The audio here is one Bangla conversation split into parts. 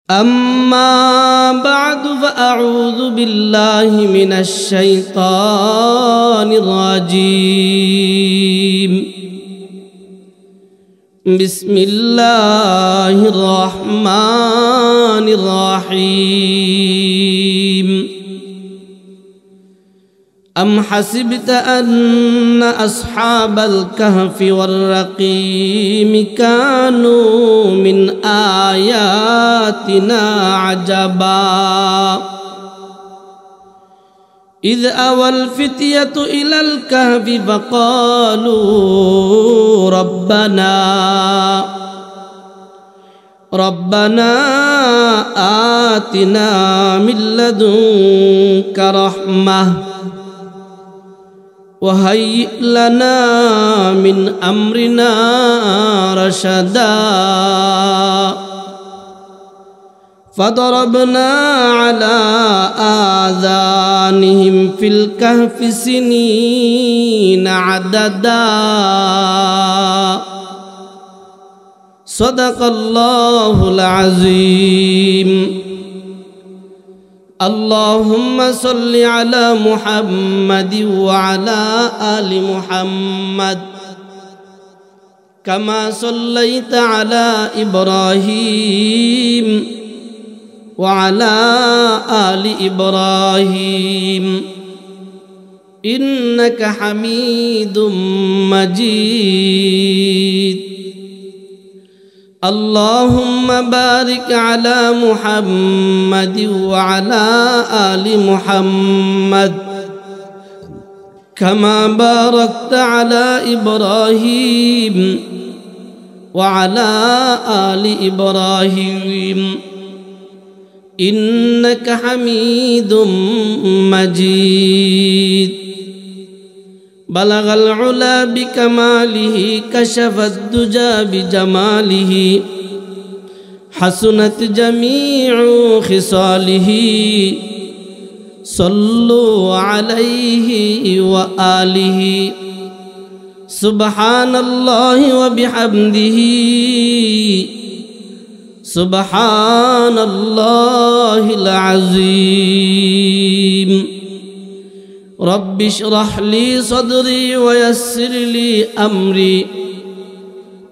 أما بعد فأعوذ بالله من الشيطان الرجيم بسم الله الرحمن الرحيم أم حسبت أن أصحاب الكهف والرقيم كانوا من آياتنا عجبا إذ أوى الفتية إلى الكهف فقالوا ربنا آتنا من لدنك رحمة وهيئ لنا من أمرنا رشدا فضربنا على آذانهم في الكهف سنين عددا صدق الله العظيم. اللهم صل على محمد وعلى آل محمد كما صليت على إبراهيم وعلى آل إبراهيم إنك حميد مجيد. اللهم بارك على محمد وعلى آل محمد كما باركت على إبراهيم وعلى آل إبراهيم إنك حميد مجيد. بلغ العلا بكماله كشف الدجى بجماله حسنت جميع خصاله صلوا عليه وآله سبحان الله وبحمده سبحان الله العظيم. رب اشرح لي صدري ويسر لي أمري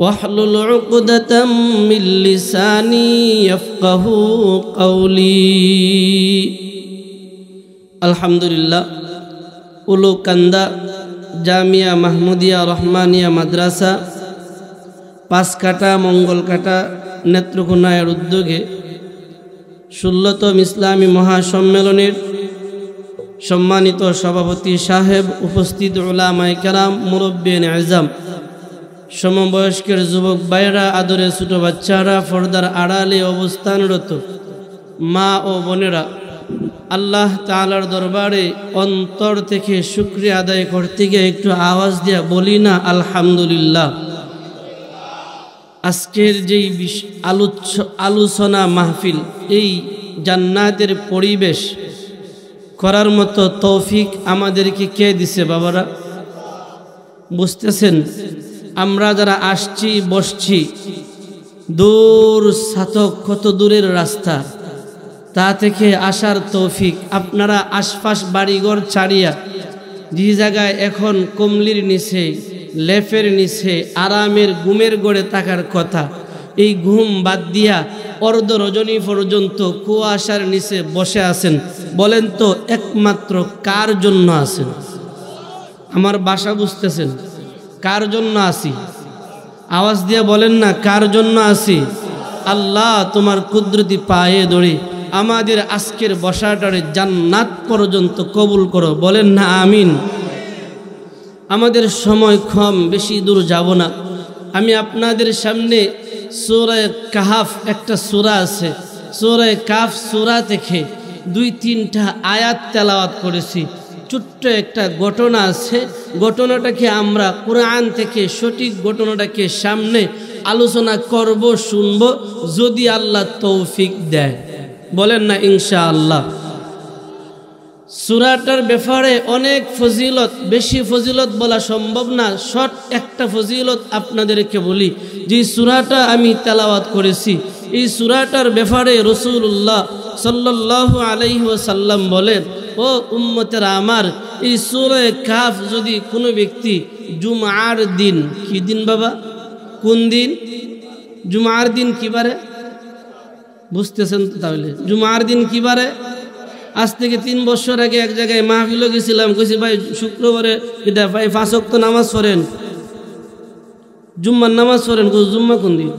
واحلل عقدة من لساني يفقه قولي. الحمد لله. উলুকান্দা জামিয়া মাহমুদিয়া রহমানিয়া মাদ্রাসা পাঁচকাটা মঙ্গলকাটা নেত্রকোনার উদ্যোগে 16তম ইসলামী মহাসম্মেলনের সম্মানিত সভাপতি সাহেব, উপস্থিত উলামায়ে কেরাম, মুরব্বিয়ানে আযম, সমবয়স্কের যুবক ভাইরা, আদরের ছোট বাচ্চারা, পর্দার আড়ালে অবস্থানরত মা ও বোনেরা, আল্লাহ তাআলার দরবারে অন্তর থেকে শুকরিয়া আদায় করতে গিয়ে একটু আওয়াজ দিয়া বলি না আলহামদুলিল্লাহ। আজকের যেই আলোচনা মাহফিল, এই জান্নাতের পরিবেশ করার মতো তৌফিক আমাদেরকে কে দিছে বাবারা? বুঝতেছেন? আমরা যারা আসছি বসছি, দূর সাথক কত দূরের রাস্তা, তা থেকে আসার তৌফিক আপনারা আশপাশ বাড়িঘর ছাড়িয়া যে জায়গায় এখন কমলির নিচে, লেফের নিচে আরামের ঘুমের গড়ে থাকার কথা, এই ঘুম বাদ দিয়া অর্ধ রজনী পর্যন্ত কুয়াশার নিচে বসে আছেন, বলেন তো একমাত্র কার জন্য আছেন? আমার বাসা বুঝতেছেন? কার জন্য আসি? আওয়াজ দিয়ে বলেন না, কার জন্য আসি? আল্লাহ তোমার কুদরতি পায়ে ধরে আমাদের আজকের বসাটারে জান্নাত পর্যন্ত কবুল করো, বলেন না আমিন। আমাদের সময় কম, বেশি দূর যাব না। আমি আপনাদের সামনে সূরা কাহফ, একটা সূরা আছে, সূরা কাহফ সূরা থেকে 2-3টা আয়াত তেলাওয়াত করেছি। ছোট্ট একটা ঘটনা আছে, ঘটনাটাকে আমরা কোরআন থেকে সঠিক ঘটনাটাকে সামনে আলোচনা করব, শুনব, যদি আল্লাহ তৌফিক দেয়, বলেন না ইনশাআল্লাহ। সূরাটার ব্যাপারে অনেক ফজিলত, বেশি ফজিলত বলা সম্ভব না, শর্ট একটা ফজিলত আপনাদেরকে বলি। যে সূরাটা আমি তেলাওয়াত করেছি, এই সূরাটার ব্যাপারে রাসূলুল্লাহ সাল্লাল্লাহু আলাইহি ওয়াসাল্লাম বলেন, ও উম্মতেরা আমার, এই সূরা কাহফ যদি কোনো ব্যক্তি জুমার দিন, কি দিন বাবা, কোন দিন? জুমার দিন কি বারে? বুঝতেছেন তো? তাহলে জুমার দিন কি বারে? আজ থেকে 3 বছর আগে এক জায়গায় মাহফিলে গেছিলাম, কইছি ভাই শুক্রবারে এটা ভাই 5 ওয়াক্ত নামাজ পড়েন, জুম্মার নামাজ পড়েন। জুম্মা কোন দিন?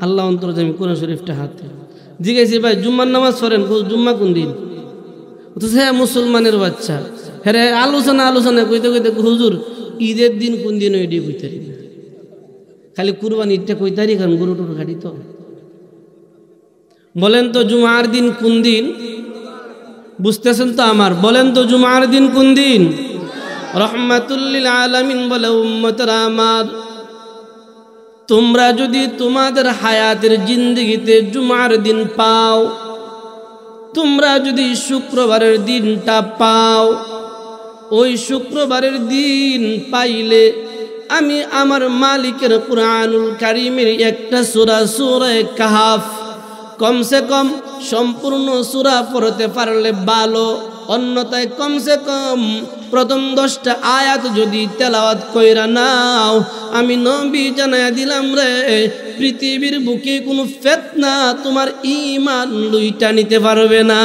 আল্লাহ অন্তর্যামী, কোরআন শরীফটা হাতে জিজ্ঞাসি, ভাই জুম্মার নামাজ পড়েন, জুম্মা কোন দিন? তো হ্যাঁ মুসলমানের বাচ্চা, হ্যাঁ আলোচনা কইতে কইতে হুজুর ঈদের দিন কোন দিন ওইটি কইতারি না, খালি কুরবানি ঈদটা কইতারি, কারণ গরু টুরু খাটি তো। বলেন তো জুমার দিন কোন দিন? বুঝতেছেন তো আমার? বলেন তো জুমার দিন কোন দিন? রহমাতুল লিল আলামিন বলে, উম্মতরা আমার, তোমরা যদি তোমাদের হায়াতের জিন্দেগিতে জুমার দিন পাও, তোমরা যদি শুক্রবারের দিনটা পাও, ওই শুক্রবারের দিন পাইলে আমি আমার মালিকের কুরআনুল কারীমের একটা সূরা, সূরা কাহফ, কমসে কম সম্পূর্ণ সূরা পড়তে পারলে ভালো, অন্যথায় কমসে কম প্রথম 10টা আয়াত যদি তেলাওয়াত কইরা নাও, আমি নবী জানায়া দিলাম রে, পৃথিবীর বুকে কোনো ফিতনা তোমার ঈমান লুইটা নিতে পারবে না।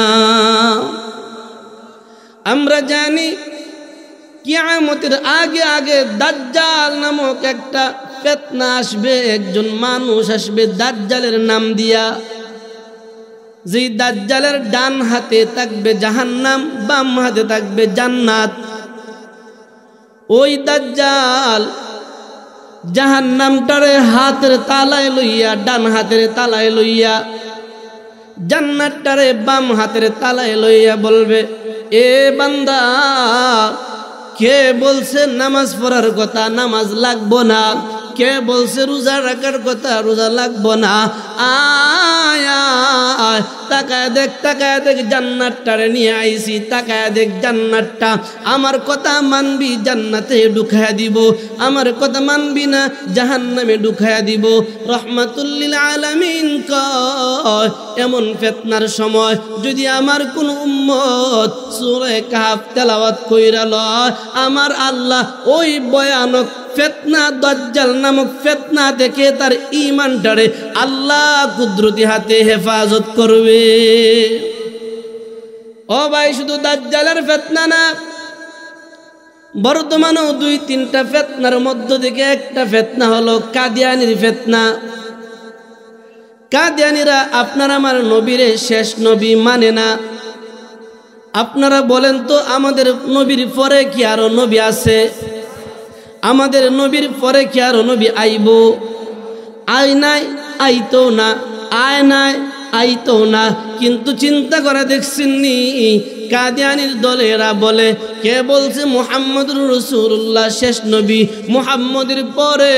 আমরা জানি কিয়ামতের আগে আগে দাজ্জাল নামক একটা ফিতনা আসবে, একজন মানুষ আসবে দাজ্জালের নাম দিয়া। যেই দাজ্জালের ডান হাতে থাকবে জাহান্নাম, বাম হাতে থাকবে জান্নাত। ওই দাজ্জাল জাহান্নামটারে হাতের তালায় লইয়া, ডান হাতের তালায় লইয়া, জান্নাতটারে বাম হাতের তালায় লইয়া বলবে, এ বান্দা, কে বলছে নামাজ পড়ার কথা, নামাজ লাগবো না? কে বলছে রোজা রাখার কথা, রোজা লাগবো না? আয় আয়, তাকায় দেখ জান্নাতটারে নিয়ে আইছি, তাকায় দেখ জান্নাতটা। আমার কথা মানবি, জান্নাতে ঢুকায়া দিব, আমার কথা মানবি না, জাহান্নামে ঢুকায়া দিব। রহমাতুল লিল আলামিন কয়, এমন ফিতনার সময় যদি আমার কোন উম্মত সূরা কাহফ তেলাওয়াত কইরা লয়, আমার আল্লাহ ওই ভয়ানক ফিতনা, দাজ্জাল নামক ফিতনা থেকে তার ঈমানটারে আল্লাহ কুদরতি হাতে হেফাজত করবে। ও ভাই, শুধু দাজ্জালের ফিতনা না, বর্তমানেও 2-3টা ফিতনার মধ্য থেকে একটা ফিতনা হলো কাদিয়ানির ফিতনা। কাদিয়ানিরা আপনার আমার নবীরে শেষ নবী মানে না। আপনারা বলেন তো, আমাদের নবীর পরে কি আরো নবী আছে? আমাদের নবীর পরে কি আরো নবী আইব? আয় নাই, আইতো না, আয় নাই, আইতো না। কিন্তু চিন্তা করে দেখছেননি, কাদিয়ানির দলেরা বলে, কে বলছে মুহাম্মদুর রাসূলুল্লাহ শেষ নবী, মুহাম্মদের পরে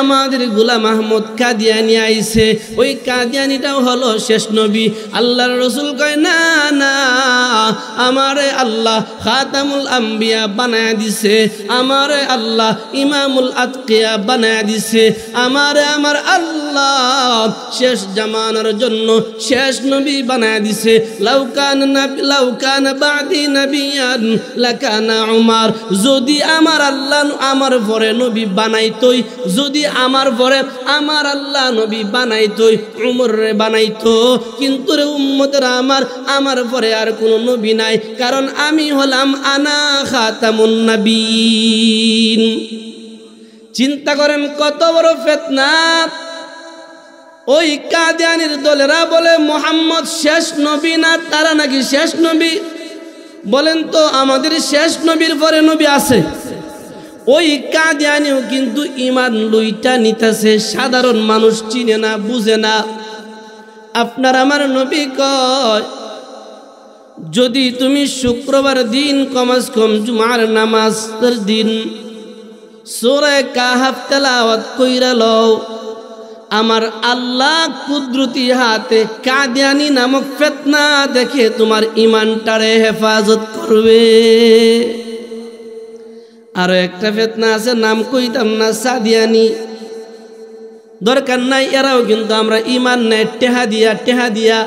আমাদের গোলাম আহমদ কাদিয়ানি আইছে, ওই কাদিয়ানিটাও হলো শেষ নবী। আল্লাহর রাসূল কয়, না না, আমারে আল্লাহ খাতামুল আম্বিয়া বানায়া দিছে, আমারে আল্লাহ ইমামুল আতকিয়া বানায়া দিছে, আমারে আমার আল্লাহ শেষ জামানার জন্য শেষ নবী বানায়া দিছে। লাউকান বাদি নবিয়ান লাকানা উমর, যদি আমার আল্লাহ আমার পরে নবী বানাইতই, যদি আমার পরে আমার আল্লাহ নবী বানাইতই, উমর রে বানাইতো। কিন্তু রে উম্মতরা আমার পরে আর কোনো নবী নাই, কারণ আমি হলাম আনা খাতামুন নবীন। চিন্তা করেন কত বড় ফিতনা। ওই কাদিয়ানির দলেরা বলে মুহাম্মদ শেষ নবী না, তারা নাকি শেষ নবী। বলেন তো, আমাদের শেষ নবীর পরে নবী আছে? ওই কাদিয়ানিও কিন্তু ঈমান লইটা নিতেছে, সাধারণ মানুষ চিনে না, বুঝে না। আপনার আমার নবী কয়, যদি তুমি শুক্রবার দিন কমাস কম জুমার নামাজের দিন সূরা কাহফ তেলাওয়াত কইরা লও, আমার আল্লাহ কুদরতি হাতে কাদিয়ানি নামক ফিতনা দেখে তোমার ঈমানটারে হেফাজত করবে। আরো একটা ফিতনা আছে, নাম কইতাম না, সাদিয়ানি। দরকার নাই, এরাও কিন্তু আমরা ঈমান নেই টেহা দিয়া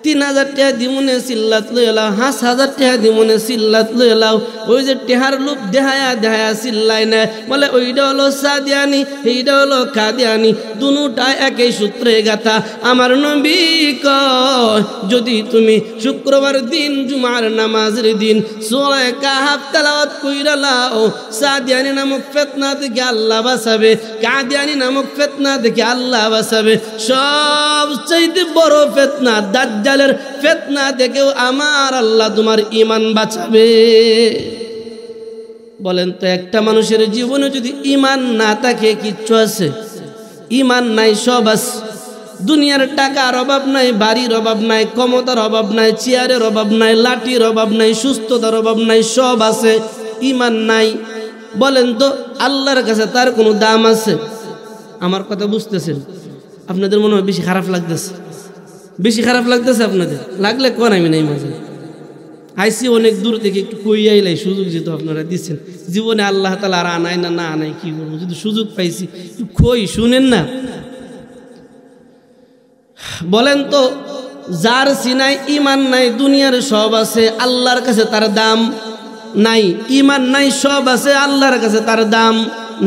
3000 টাকা দিমুনে সিল্লাত লই এলাও, 5000 টাকা দিমুনে সিল্লাত লই এলাও। ওই যে টেহার লোভ দেহায়া সিল্লাই না, বলে ওইটা হলো সাদিয়ানি, এইটা হলো কাদিয়ানি, দুটা একই সূত্রে গাথা। আমার নবী কয়, যদি তুমি শুক্রবার দিন জুমার নামাজের দিন সূরা কাহাফ তেলাওয়াত কইরা লাও, সাদিয়ানি নামক ফিতনা থেকে আল্লাহ বাঁচাবে, কাদিয়ানি নামক ফিতনা থেকে আল্লাহ বাঁচাবে। সবচেয়ে বড় ফিতনা দাজ্জালের ফিতনা থেকেও আমার আল্লাহ তোমার ঈমান বাঁচাবে। বলেন তো, একটা মানুষের জীবনে যদি ঈমান না থাকে কিচ্ছু আছে? ঈমান নাই, সব আছে। দুনিয়ার টাকার অভাব নাই, বাড়ির অভাব নাই, ক্ষমতার অভাব নাই, চেয়ারের অভাব নাই, লাঠির অভাব নাই, সুস্থতার অভাব নাই, সব আছে, ঈমান নাই। বলেন তো, আল্লাহর কাছে তার কোনো দাম আছে? আমার কথা বুঝতেছেন? আপনাদের মনে হয় বেশি খারাপ লাগতেছে, বেশি খারাপ লাগতেছে আপনাদের? লাগলে কোন আমি নাই, মাঝে আইসি অনেক দূর থেকে, একটু কই আইলাই, সুযোগ যেহেতু আপনারা দিচ্ছেন। জীবনে আল্লাহ তাআলা আর আনাই না আনাই, কি করবো, যদি সুযোগ পাইছি একটু কই, শুনেন না। বলেন তো, যার সিনাই ঈমান নাই, দুনিয়ার সব আছে, আল্লাহর কাছে তার দাম নাই। ঈমান নাই, সব আছে, আল্লাহর কাছে তার দাম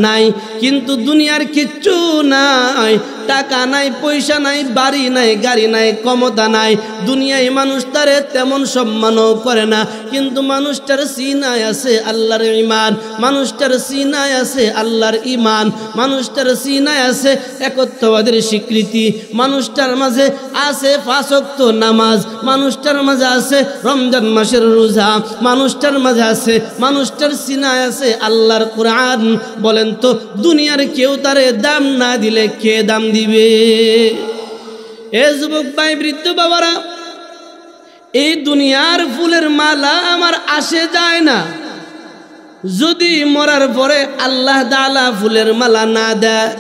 নাই। কিন্তু দুনিয়ার কিচ্ছু নাই, টাকা নাই, পয়সা নাই, বাড়ি নাই, গাড়ি নাই, ক্ষমতা নাই, দুনিয়ায় মানুষ তারে তেমন সম্মানও করে না। কিন্তু মানুষটার সিনায় আছে আল্লাহর ঈমান, মানুষটার সিনায় আছে আল্লাহর ঈমান, মানুষটার সিনায় আছে একত্ববাদের স্বীকৃতি, মানুষটার মাঝে আছে 5 ওয়াক্ত নামাজ, মানুষটার মাঝে আছে রমজান মাসের রোজা, মানুষটার মাঝে আছে, মানুষটার সিনায় আছে আল্লাহর কোরআন। বলেন তো, দুনিয়ার কেউ তারে দাম না দিলে কে দাম দিবে? এ যুবক ভাই, বৃদ্ধ বাবারা, এই দুনিয়ার ফুলের মালা আমার আসে যায় না যদি মরার পরে আল্লাহ তাআলা ফুলের মালা না দেয়।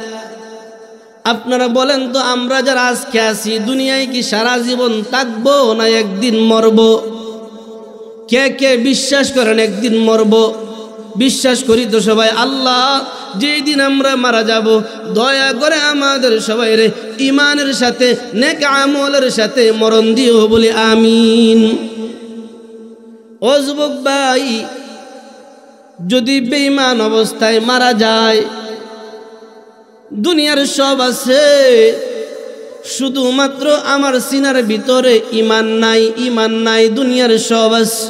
আপনারা বলেন তো, আমরা যারা আজকে আছি দুনিয়ায় কি সারা জীবন থাকবো না একদিন মরব? কে কে বিশ্বাস করেন একদিন মরব? বিশ্বাস করি তো সবাই। আল্লাহ, যেই দিন আমরা মারা যাব, দয়া করে আমাদের সবাই রে ঈমানের সাথে, নেক আমলের সাথে মরণ দিও, বলি আমিন। ও যুবক ভাই, যদি বেঈমান অবস্থায় মারা যায়, দুনিয়ার সব আছে, শুধুমাত্র আমার সিনার ভিতরে ঈমান নাই, ঈমান নাই, দুনিয়ার সব আছে।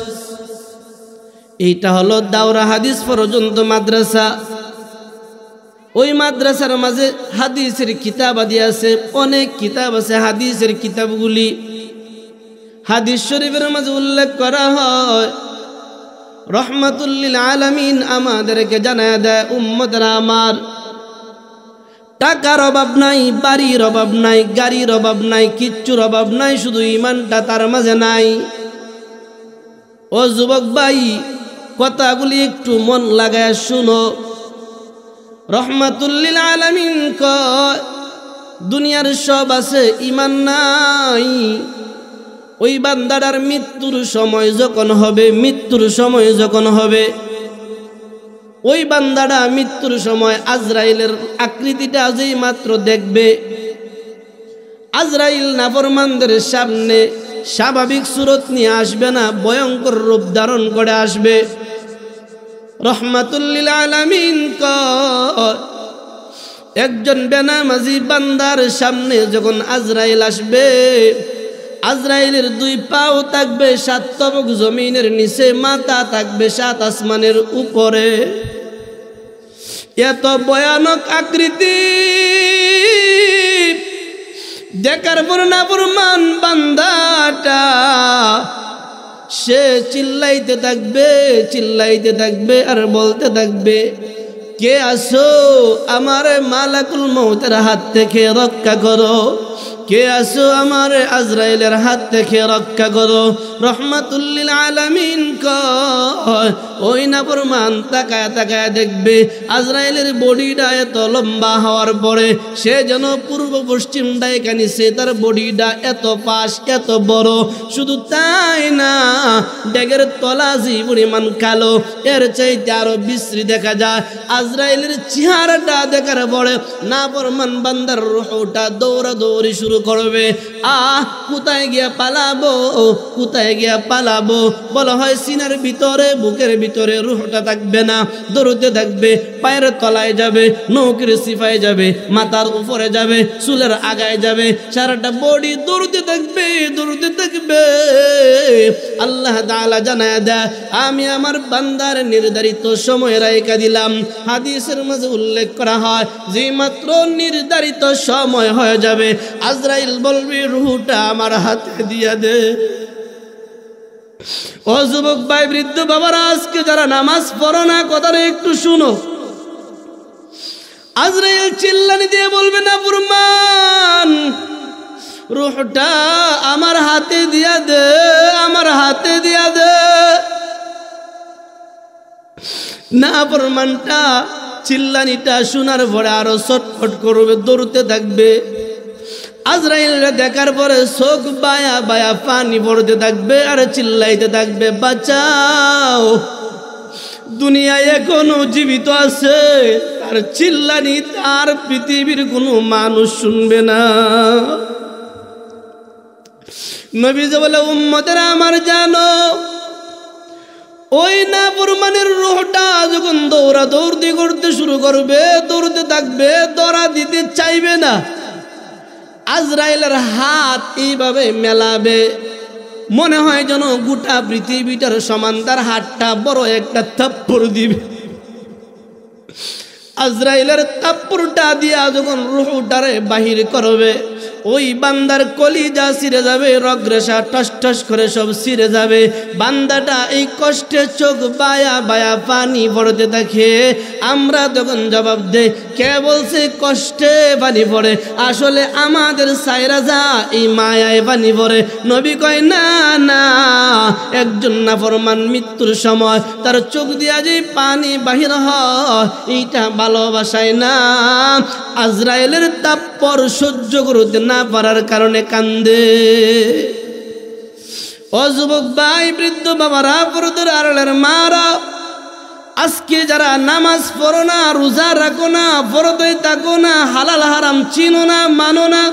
এইটা হলো দাওরা হাদিস পর্যন্ত মাদ্রাসা। ওই মাদ্রাসার মাঝে হাদিসের কিতাব আদি আছে, অনেক কিতাব আছে হাদিসের কিতাবগুলি। হাদিস শরীফের মাঝে উল্লেখ করা হয়, রহমাতুল লিল আলামিন আমাদেরকে জানায় দেয়, উম্মতরা আমার, টাকার অভাব নাই, বাড়ির অভাব নাই, গাড়ির অভাব নাই, কিচ্ছুর অভাব নাই, শুধু ঈমানটা তার মাঝে নাই। ও যুবক ভাই, কথাগুলি একটু মন লাগায় শুনো। রহমাতুল লিল আলামিন কয়, দুনিয়ার সব আছে, ঈমান নাই। ওই বান্দাটার মৃত্যুর সময় যখন হবে, মৃত্যুর সময় যখন হবে, ওই বান্দাটা মৃত্যুর সময় আজরাইলের আকৃতিটা যেই মাত্র দেখবে, আজরাইল নাফরমানদের সামনে স্বাভাবিক সুরত নিয়ে আসবে না, ভয়ঙ্কর রূপ ধারণ করে আসবে। রহমাতুল লিল আলামিন কয়, একজন বেনামাজি বান্দার সামনে যখন আজরাইল আসবে, আজরাইলের 2 পাও থাকবে 7 তবক জমিনের নিচে, মাথা থাকবে 7 আসমানের উপরে। এত ভয়ানক আকৃতি দেখার পর নাফরমান বান্দাটা সে চিল্লাইতে থাকবে, চিল্লাইতে থাকবে আর বলতে থাকবে, কে আসো, আমার মালাকুল মউতের হাত থেকে রক্ষা করো, কে আসো আমার আজরাইলের হাত থেকে রক্ষা করো। রহমাতুল লিল আলামিন কয় ওই নাফরমান তাকায় তাকায় দেখবে আজরাইলের বডিটা এত লম্বা হওয়ার পরে সে যেন পূর্ব পশ্চিম ডাইকা নিছে, তার বডিটা এত পাশ এত বড়। শুধু তাই না, ড্যাগের তলা যে পরিমাণ কালো, এর চাইতে আরো বিশ্রী দেখা যায়। আজরাইলের চেহারাটা দেখার পরে নাফরমান বান্দার রূহটা দৌড়াদৌড়ি শুরু করবে। কোথায় গিয়া পালাবো, কোথায় গিয়া পালাবো? বলা হয় সিনার ভিতরে বুকের ভিতরে রূহটা থাকবে না, দৌড়তে থাকবে, পায়ের তলায় যাবে, নৌকের সিফায় যাবে, মাথার উপরে যাবে, চুলের আগায় যাবে, সারাটা বডি দৌড়তে থাকবে, দৌড়তে থাকবে। আল্লাহ তাআলা জানায় দেয় আমি আমার বান্দার নির্ধারিত সময় রাইখা দিলাম। হাদিসের মাঝে উল্লেখ করা হয় যে মাত্র নির্ধারিত সময় হয়ে যাবে আজরাইল বলবে রূহটা আমার হাতে দিয়া দে। ও যুবক ভাই, বৃদ্ধ বাবারা, আজকে যারা নামাজ পড়ো না, কথাটা একটু শুনো। আজরাইল চিল্লানি দিয়ে বলবে না ফুরমান, রূহটা আমার হাতে দিয়া দে, আমার হাতে দিয়া দে। না ফুরমানটা চিল্লানিটা শোনার পরে আরো ছটফট করবে, দৌড়তে থাকবে। আজরাইলরা দেখার পরে চোখ বায়া বায়া পানি পড়তে থাকবে আর চিল্লাইতে থাকবে বাঁচাও। দুনিয়ায় এখনো জীবিত আছে, তার চিল্লানি তার পৃথিবীর কোনো মানুষ শুনবে না। নবীজি বলে উম্মতেরা আমার জানো, ওই নাফরমানের রূহটা যখন দৌড়াদৌড়ি করতে শুরু করবে, দৌড়তে থাকবে, দৌড়া দিতে চাইবে না, আজরাইলের হাত এইভাবে মেলাবে, মনে হয় যেন গোটা পৃথিবীটার সমান তার হাতটা বড় একটা থাপ্পড় দিবে। আজরাইলের থাপ্পড়টা দিয়া যখন রূহটারে বাহির করবে, ওই বান্দার কলিজা ছিঁড়ে যাবে, রগরেশা টস টস করে সব ছিঁড়ে যাবে। বান্দাটা এই কষ্টে চোখ বায়া বায়া পানি পড়তে থাকে। আমরা তখন জবাব দেই, কে বলছে কষ্টে পানি পড়ে? আসলে আমাদের সাইরা যা এই মায়ায় পানি পড়ে। নবী কয় না না, একজন নাফরমান মৃত্যুর সময় তার চোখ দিয়া যে পানি বাহির হয়, এইটা ভালোবাসায় না, আজরাইলের থাপ্পড় সহ্য করতে না পারার কারণে কান্দে। ও যুবক ভাই, বৃদ্ধ বাবারা, পর্দার আড়ালের মারা, আজকে যারা নামাজ পড়ো না, রোজা রাখো না, পর্দায় থাকো না, হালাল হারাম চিনো না, মানো না,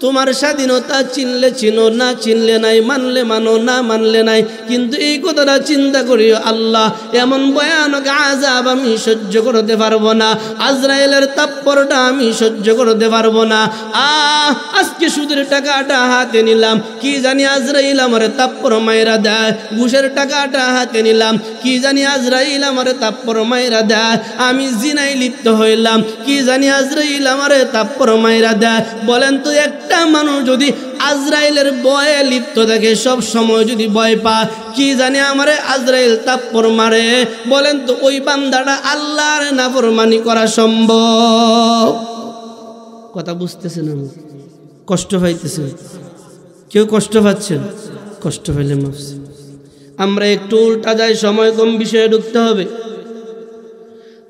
তোমার স্বাধীনতা চিনলে চিনো, না চিনলে নাই, মানলে মানো, না মানলে নাই। কিন্তু এই কথাটা চিন্তা করিও, আল্লাহ এমন ভয়ানক আযাব আমি সহ্য করতে পারবো না, আজরাইলের থাপ্পড়টা আমি সহ্য করতে পারবো না। আজকে সুদের টাকাটা হাতে নিলাম, কি জানি আজরাইল আমারে থাপ্পড় মাইরা দেয়। ঘুষের টাকাটা হাতে নিলাম, কি জানি আজরাইল আমারে থাপ্পড় মাইরা দেয়। আমি জিনায় লিপ্ত হইলাম, কি জানি আজরাইল আমারে থাপ্পড় মাইরা দেয়। বলেন তো, একটা মানুষ যদি আজরাইলের ভয়ে লিপ্ত থাকে, সব সময় যদি ভয় পায়, কি জানি আমারে আজরাইল থাপ্পড় মারে, বলেন তো ওই বান্দাটা আল্লাহর নাফরমানি করা সম্ভব? কথা বুঝতেছেন? আমি কষ্ট পাইতেছেন? কেউ কষ্ট পাচ্ছেন? কষ্ট পাইলে মাফছি। আমরা একটু উল্টা যাই, সময় কম, বিষয়ে ঢুকতে হবে।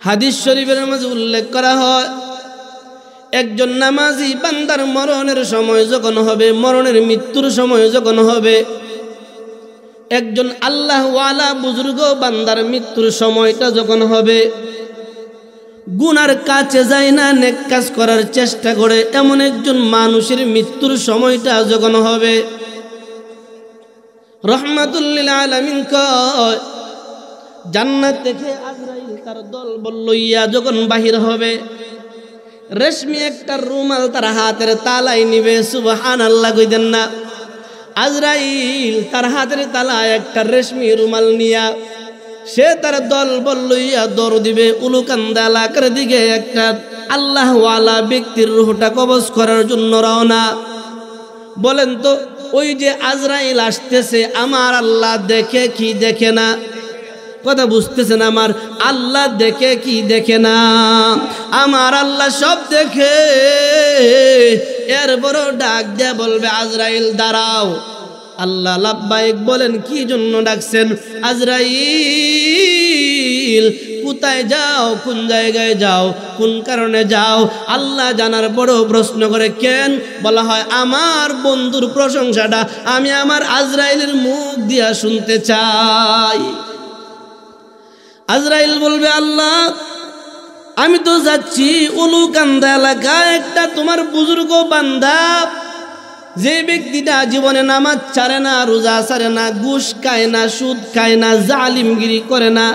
হাদিস শরীফের মাঝে উল্লেখ করা হয়, একজন নামাজি বান্দার মরণের সময় যখন হবে, মরণের মৃত্যুর সময় যখন হবে, একজন আল্লাহ ওয়ালা বুজুর্গ বান্দার মৃত্যুর সময়টা যখন হবে, গুনার কাছে যায় না, নেক কাজ করার চেষ্টা করে, এমন একজন মানুষের মৃত্যুর সময়টা যখন হবে, রহমাতুল লিল আলামিন কয় জান্নাত থেকে আজরাইল তার দলবল লইয়া যখন বাহির হবে, রেশমি একটা রুমাল তার হাতের তালাই নিবে। সুবহানাল্লাহ কইতেন না? আজরাইল তার হাতের তালায় একটা রেশমি রুমাল নিয়া সে তার দলবল লইয়া দৌড় দিবে উলুকান্দা এলাকার দিকে। একটা আল্লাহ ওয়ালা ব্যক্তির রূহটা কবজ করার জন্য রওনা। বলেন তো, ওই যে আজরাইল আসতেছে, আমার আল্লাহ দেখে কি দেখে না? কথা বুঝতেছেন? আমার আল্লাহ দেখে কি দেখে না? আমার আল্লাহ সব দেখে। এরপরও ডাক দিয়ে বলবে আজরাইল দাঁড়াও। আল্লাহ লাব্বাইক বলেন, কি জন্য ডাকছেন? আজরাইল কোথায় যাও, কোন জায়গায় যাও, কোন কারণে যাও? আল্লাহ জানার পরেও প্রশ্ন করে কেন? বলা হয় আমার বন্ধুর প্রশংসাটা আমি আমার আজরাইলের মুখ দিয়া শুনতে চাই। আজরাইল বলবে আল্লাহ আমি তো যাচ্ছি উলুকান্দা এলাকায়, একটা তোমার বুজুর্গ বান্দা, যে ব্যক্তিটা জীবনে নামাজ ছাড়ে না, রোজা ছাড়ে না, ঘুষ খায় না, সুদ খায় না, জালিমগিরি করে না,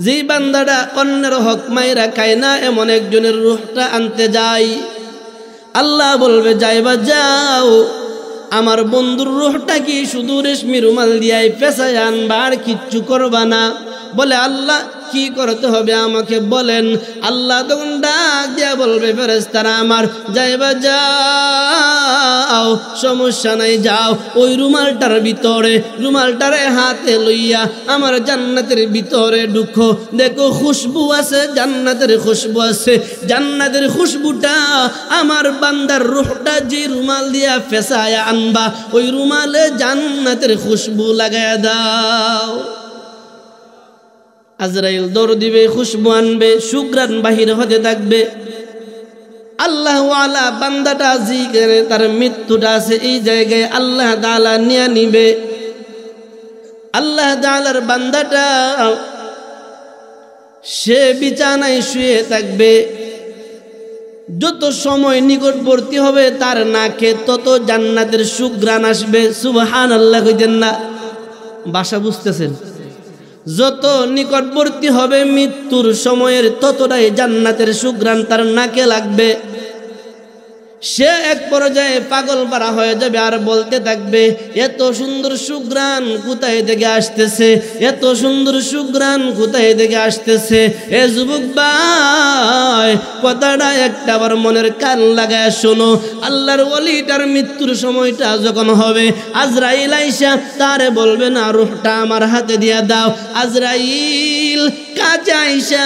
যেই বান্দাটা অন্যের হক মাইরা খায় না, এমন একজনের রূহটা আনতে যাই। আল্লাহ বলবে যাইবা যাও, আমার বন্ধুর রূহটা কি শুধু রেশমি রুমাল দিয়াই পেশায় আনবা, আর কিচ্ছু করবা না? বলে আল্লাহ কি করতে হবে আমাকে বলেন। আল্লাহ তখন ডাক দিয়া বলবে ফেরেশতারা আমার, যাইবা যাও, সমস্যা নাই, যাও। ওই রুমালটার ভিতরে, রুমালটারে হাতে লইয়া আমার জান্নাতের ভিতরে ঢুকো, দেখো খুশবু আছে, জান্নাতের খুশবু আছে। জান্নাতের খুশবুটা আমার বান্দার রূহটা যে রুমাল দিয়া ফেসায়া আনবা, ওই রুমালে জান্নাতের খুশবু লাগায়া দাও। আজরাইল দৌড় দিবে, খুশবু আনবে, সুঘ্রাণ বাহির হতে থাকবে। আল্লাহ ওয়ালা বান্দাটা যেখানে তার মৃত্যুটা আছে, এই জায়গায় আল্লাহ তাআলা নিয়ে নিবে। আল্লাহ তাআলার বান্দাটা সে বিছানায় শুয়ে থাকবে। যত সময় নিকটবর্তী হবে তার নাকে তত জান্নাতের সুঘ্রাণ আসবে। সুবহানাল্লাহ কইতেন না? ভাষা বুঝতেছেন? যত নিকটবর্তী হবে মৃত্যুর সময়ের ততটাই জান্নাতের সুঘ্রাণ তার নাকে লাগবে। সে এক পর্যায়ে পাগল পারা হয়ে যাবে, আর বলতে থাকবে এত সুন্দর সুঘ্রাণ কোথায় থেকে আসতেছে, এত সুন্দর সুঘ্রাণ কোথায় থেকে আসতেছে। এ যুবক ভাই, কথাটা একটা আবার মনের কান লাগায় শোনো। আল্লাহর ওলিটার মৃত্যুর সময়টা যখন হবে, আজরাইল আইসা তারে বলবে না রূহটা আমার হাতে দিয়া দাও। আজরাইল কাছে আইসা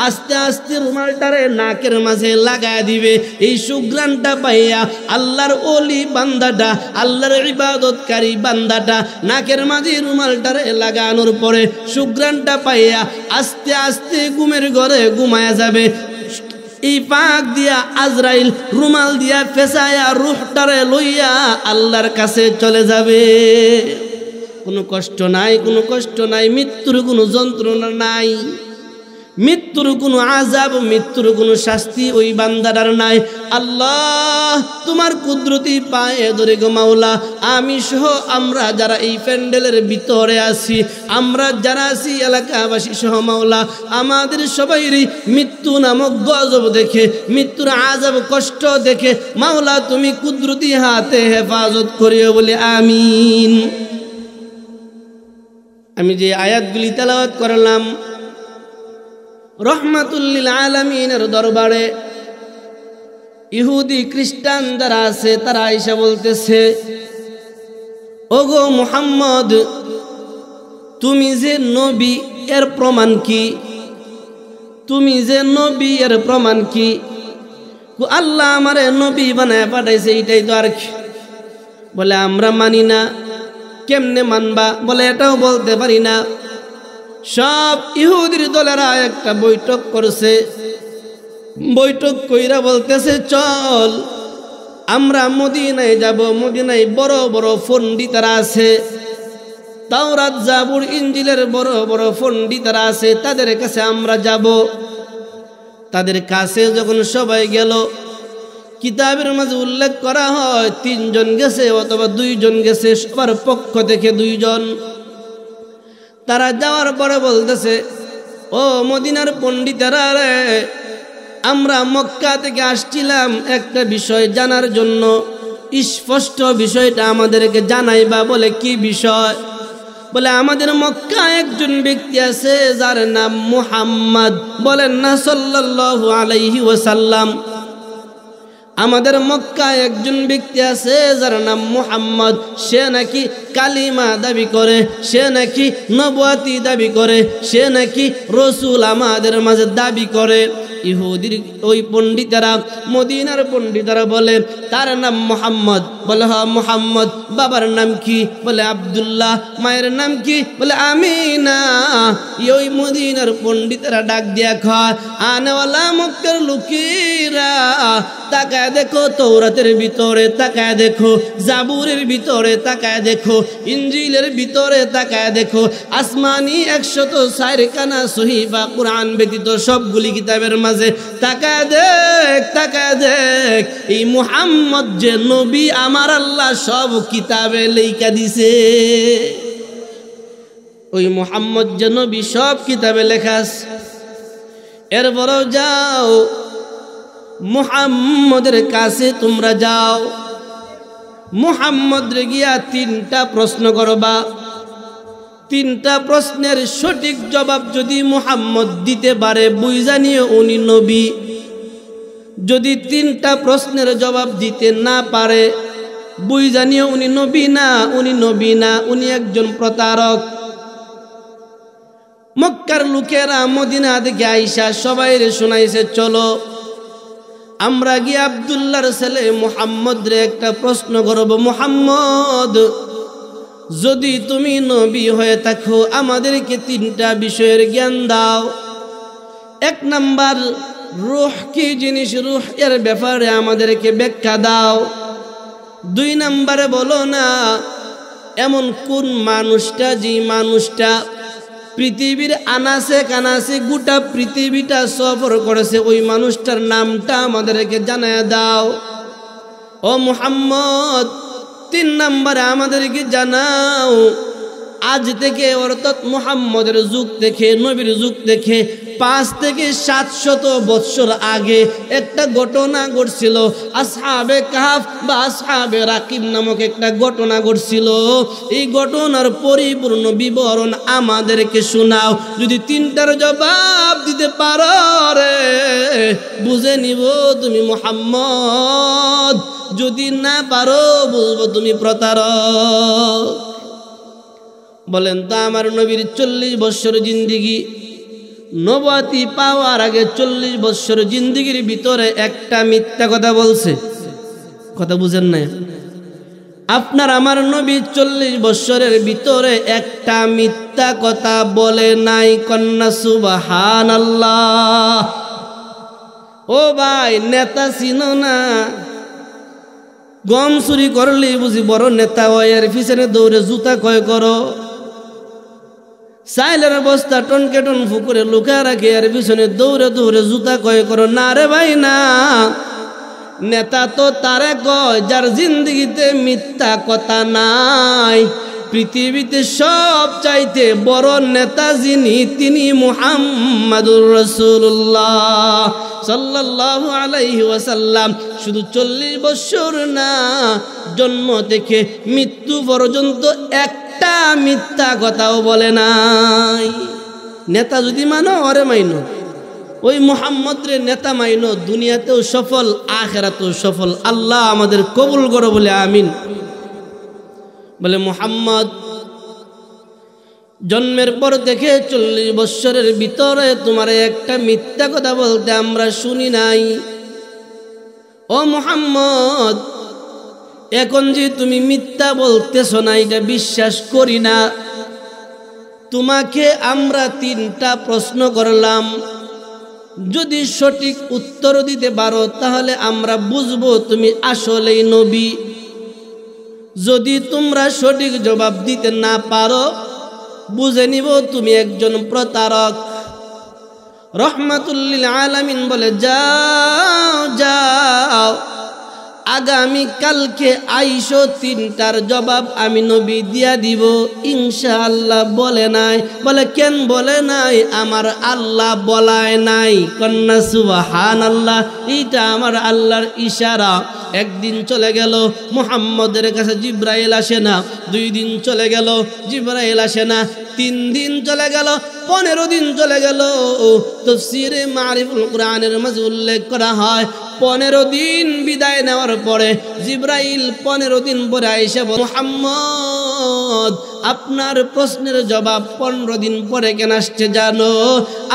আস্তে আস্তে রুমালটারে নাকের মাঝে লাগায় দিবে। এই সুঘ্রাণটা পাইয়া আল্লাহর ওলি বান্দাটা, আল্লাহর ইবাদতকারী বান্দাটা নাকের মাঝে রুমালটারে লাগানোর পরে সুঘ্রাণটা পাইয়া আস্তে আস্তে ঘুমের ঘরে ঘুমায়া যাবে। এই পাক দিয়া আজরাইল রুমাল দিয়া ফেসায়া রূহটারে লইয়া আল্লাহর কাছে চলে যাবে। কোনো কষ্ট নাই, কোনো কষ্ট নাই, মৃত্যুর কোনো যন্ত্রণা নাই, মৃত্যুর কোনো আযাব, মৃত্যুর কোনো শাস্তি ওই বান্দাটার নাই। আল্লাহ তোমার কুদরতি পায়ে ধরে গো মাওলা, আমি সহ আমরা যারা এই প্যান্ডেলের ভিতরে আছি, আমরা যারা আছি এলাকাবাসী সহ মাওলা, আমাদের সবাইরই মৃত্যু নামক গজব দেখে, মৃত্যুর আযাব কষ্ট দেখে মাওলা তুমি কুদরতি হাতে হেফাজত করিও বলে আমিন। আমি যে আয়াতগুলি তেলাওয়াত করলাম রহমাতুল লিল আলামিনের দরবারে ইহুদি খ্রিস্টান যারা আছে তারা আয়েশা বলতেছে, ওগো মুহাম্মদ তুমি যে নবী এর প্রমাণ কি? তুমি যে নবী এর প্রমাণ কি? আল্লাহ আমারে নবী বানায় পাঠাইছে, এইটাই তো আর কি। বলে আমরা মানি না। কেমনে মানবা? বলে এটাও বলতে পারি না। সব ইহুদির দলেরা একটা বৈঠক করছে, বৈঠক কইরা বলতেছে চল আমরা মদিনায় যাব। মদিনায় বড় বড় পণ্ডিতরা আছে, তাওরাত জাবুর ইনজিলের বড় বড় পণ্ডিতরা আছে, তাদের কাছে আমরা যাব। তাদের কাছে যখন সবাই গেল, কিতাবের মাঝে উল্লেখ করা হয় 3 জন গেছে অথবা 2 জন গেছে, সবার পক্ষ থেকে 2 জন। তারা যাওয়ার পরে বলতেছে, ও মদিনার পণ্ডিতেরা রে, আমরা মক্কা থেকে আসছিলাম একটা বিষয় জানার জন্য, স্পষ্ট বিষয়টা আমাদেরকে জানাইবা। বলে কি বিষয়? বলে আমাদের মক্কা একজন ব্যক্তি আছে যার নাম মুহাম্মদ, বলেন না সাল্লাল্লাহু আলাইহি ওয়াসাল্লাম। আমাদের মক্কায় একজন ব্যক্তি আছে যার নাম মুহাম্মদ, সে নাকি কালিমা দাবি করে, সে নাকি নবুয়তি দাবি করে, সে নাকি রসুল আমাদের মাঝে দাবি করে। ইহুদির ওই পণ্ডিতেরা, মদিনার পণ্ডিতেরা বলে তার নাম মুহাম্মদ। বলে হ মুহাম্মদ। বাবার নাম কি? বলে আব্দুল্লাহ। মায়ের নাম কি? বলে আমিনা। ওই মদিনার পণ্ডিতেরা ডাক দিয়া কয়, আনেওয়ালা মক্কার লোকেরা তাকায় দেখো, তৌরাতের ভিতরে তাকায় দেখো, জাবুরের ভিতরে তাকায় দেখো, ইনজিলের ভিতরে তাকায় দেখো, আসমানি 104 খানা সহিফা কুরআন ব্যতীত সবগুলি কিতাবের মাঝে তাকায় দেখ, তাকায় দেখ, এই মুহাম্মদ যে নবী আমার আল্লাহ সব কিতাবে লেখা দিছে। ওই মুহাম্মদ যে নবী সব কিতাবে লেখা আছে। এরপরও যাও মুহাম্মদের কাছে তোমরা যাও, মুহাম্মদ রে গিয়া 3টা প্রশ্ন করবা। 3টা প্রশ্নের সঠিক জবাব যদি মুহাম্মদ দিতে পারে বুঝা নিয়ে উনি নবী। যদি 3টা প্রশ্নের জবাব দিতে না পারে বুঝা নিয়ে উনি নবী না, উনি নবী না, উনি একজন প্রতারক। মক্কার লোকেরা মদিনা থেকে আইসা সবাইরে শোনাইছে, চলো আমরা গিয়ে আব্দুল্লাহর ছেলে মুহাম্মদ রে একটা প্রশ্ন করব। মুহাম্মদ, যদি তুমি নবী হয়ে থাকো আমাদেরকে 3টা বিষয়ের জ্ঞান দাও। 1 নাম্বার, রূহ কি জিনিস, রূহ এর ব্যাপারে আমাদেরকে ব্যাখ্যা দাও। 2 নাম্বারে বলো না এমন কোন মানুষটা, যে মানুষটা পৃথিবীর আনাসে কানাসে গোটা পৃথিবীটা সফর করেছে, ওই মানুষটার নামটা আমাদেরকে জানায় দাও। ও মুহাম্মদ, 3 নম্বরে আমাদেরকে জানাও, আজ থেকে অর্থাৎ মুহাম্মদের যুগ থেকে, নবীর যুগ থেকে 5 থেকে 700 বৎসর আগে একটা ঘটনা ঘটছিল। আসহাবে কাহফ বা আসহাবে রাকিব নামক একটা ঘটনা ঘটছিল। এই ঘটনার পরিপূর্ণ বিবরণ আমাদেরকে শোনাও। যদি 3টার জবাব দিতে পারো রে বুঝে নিব তুমি মুহাম্মদ, যদি না পারো বুঝবো তুমি প্রতারক। বলেন তো আমার নবীর 40 বৎসর জিন্দিগি, নবুয়তি পাওয়ার আগে 40 বৎসর জিন্দিগির ভিতরে একটা মিথ্যা কথা বলছে? কথা বুঝেন না? আপনার আমার নবী 40 বৎসরের ভিতরে একটা মিথ্যা কথা বলে নাই। কন্যা সুবহানাল্লাহ। ও ভাই, নেতা চিনো না? গম চুরি করলে বুঝি বড় নেতা হয়, এর পিছনে দৌড়ে জুতা কয় করো। চাইলের বস্তা টনকে টন ফুকুরে লুকা রাখে, এর পিছনে দৌড়ে দৌড়ে জুতা কয় করো। না রে ভাই না, নেতা তো তারে কয় যার জিন্দিগিতে মিথ্যা কথা নাই। পৃথিবীতে সব চাইতে বড় নেতা যিনি, তিনি মুহাম্মাদুর রাসূলুল্লাহ সাল্লাল্লাহু আলাইহি ওয়াসাল্লাম। শুধু 40 বছর না, জন্ম থেকে মৃত্যু পর্যন্ত একটা মিথ্যা কথাও বলে নাই। নেতা যদি মানো ওরে মাইনো, ওই মুহাম্মদ রে নেতা মাইনো, দুনিয়াতেও সফল আখিরাতেও সফল। আল্লাহ আমাদের কবুল করো বলে আমিন। বলে মুহাম্মদ জন্মের পর থেকে 40 বৎসরের ভিতরে তোমার একটা মিথ্যা কথা বলতে আমরা শুনি নাই। ও মুহাম্মদ, এখন যে তুমি মিথ্যা বলতেছো না, এটা বিশ্বাস করি না। তোমাকে আমরা 3টা প্রশ্ন করলাম, যদি সঠিক উত্তর দিতে পারো তাহলে আমরা বুঝবো তুমি আসলেই নবী। যদি তোমরা সঠিক জবাব দিতে না পারো বুঝে নিব তুমি একজন প্রতারক। রহমাতুল লিল আলামিন বলে, যাও যাও, আগামী কালকে আইসো, 3টার জবাব আমি নবী দিয়া দিব ইনশাআল্লাহ। বলে নাই। বলে কেন বলে নাই? আমার আল্লাহ বলায় নাই। কন্যা সুবহানাল্লাহ। এইটা আমার আল্লাহর ইশারা। একদিন চলে গেল, মুহাম্মদের কাছে জিব্রাইল আসে না। 2 দিন চলে গেল, জিব্রাইল আসে না। 3 দিন চলে গেল, 15 দিন চলে গেল। তাফসীরে মারিফুল কোরআনের মাঝে উল্লেখ করা হয় 15 দিন বিদায় নেওয়ার পরে জিব্রাইল 15 দিন পরে আয়েশা বলে, মুহাম্মদ আপনার প্রশ্নের জবাব 15 দিন পরে কেন আসছে জানো?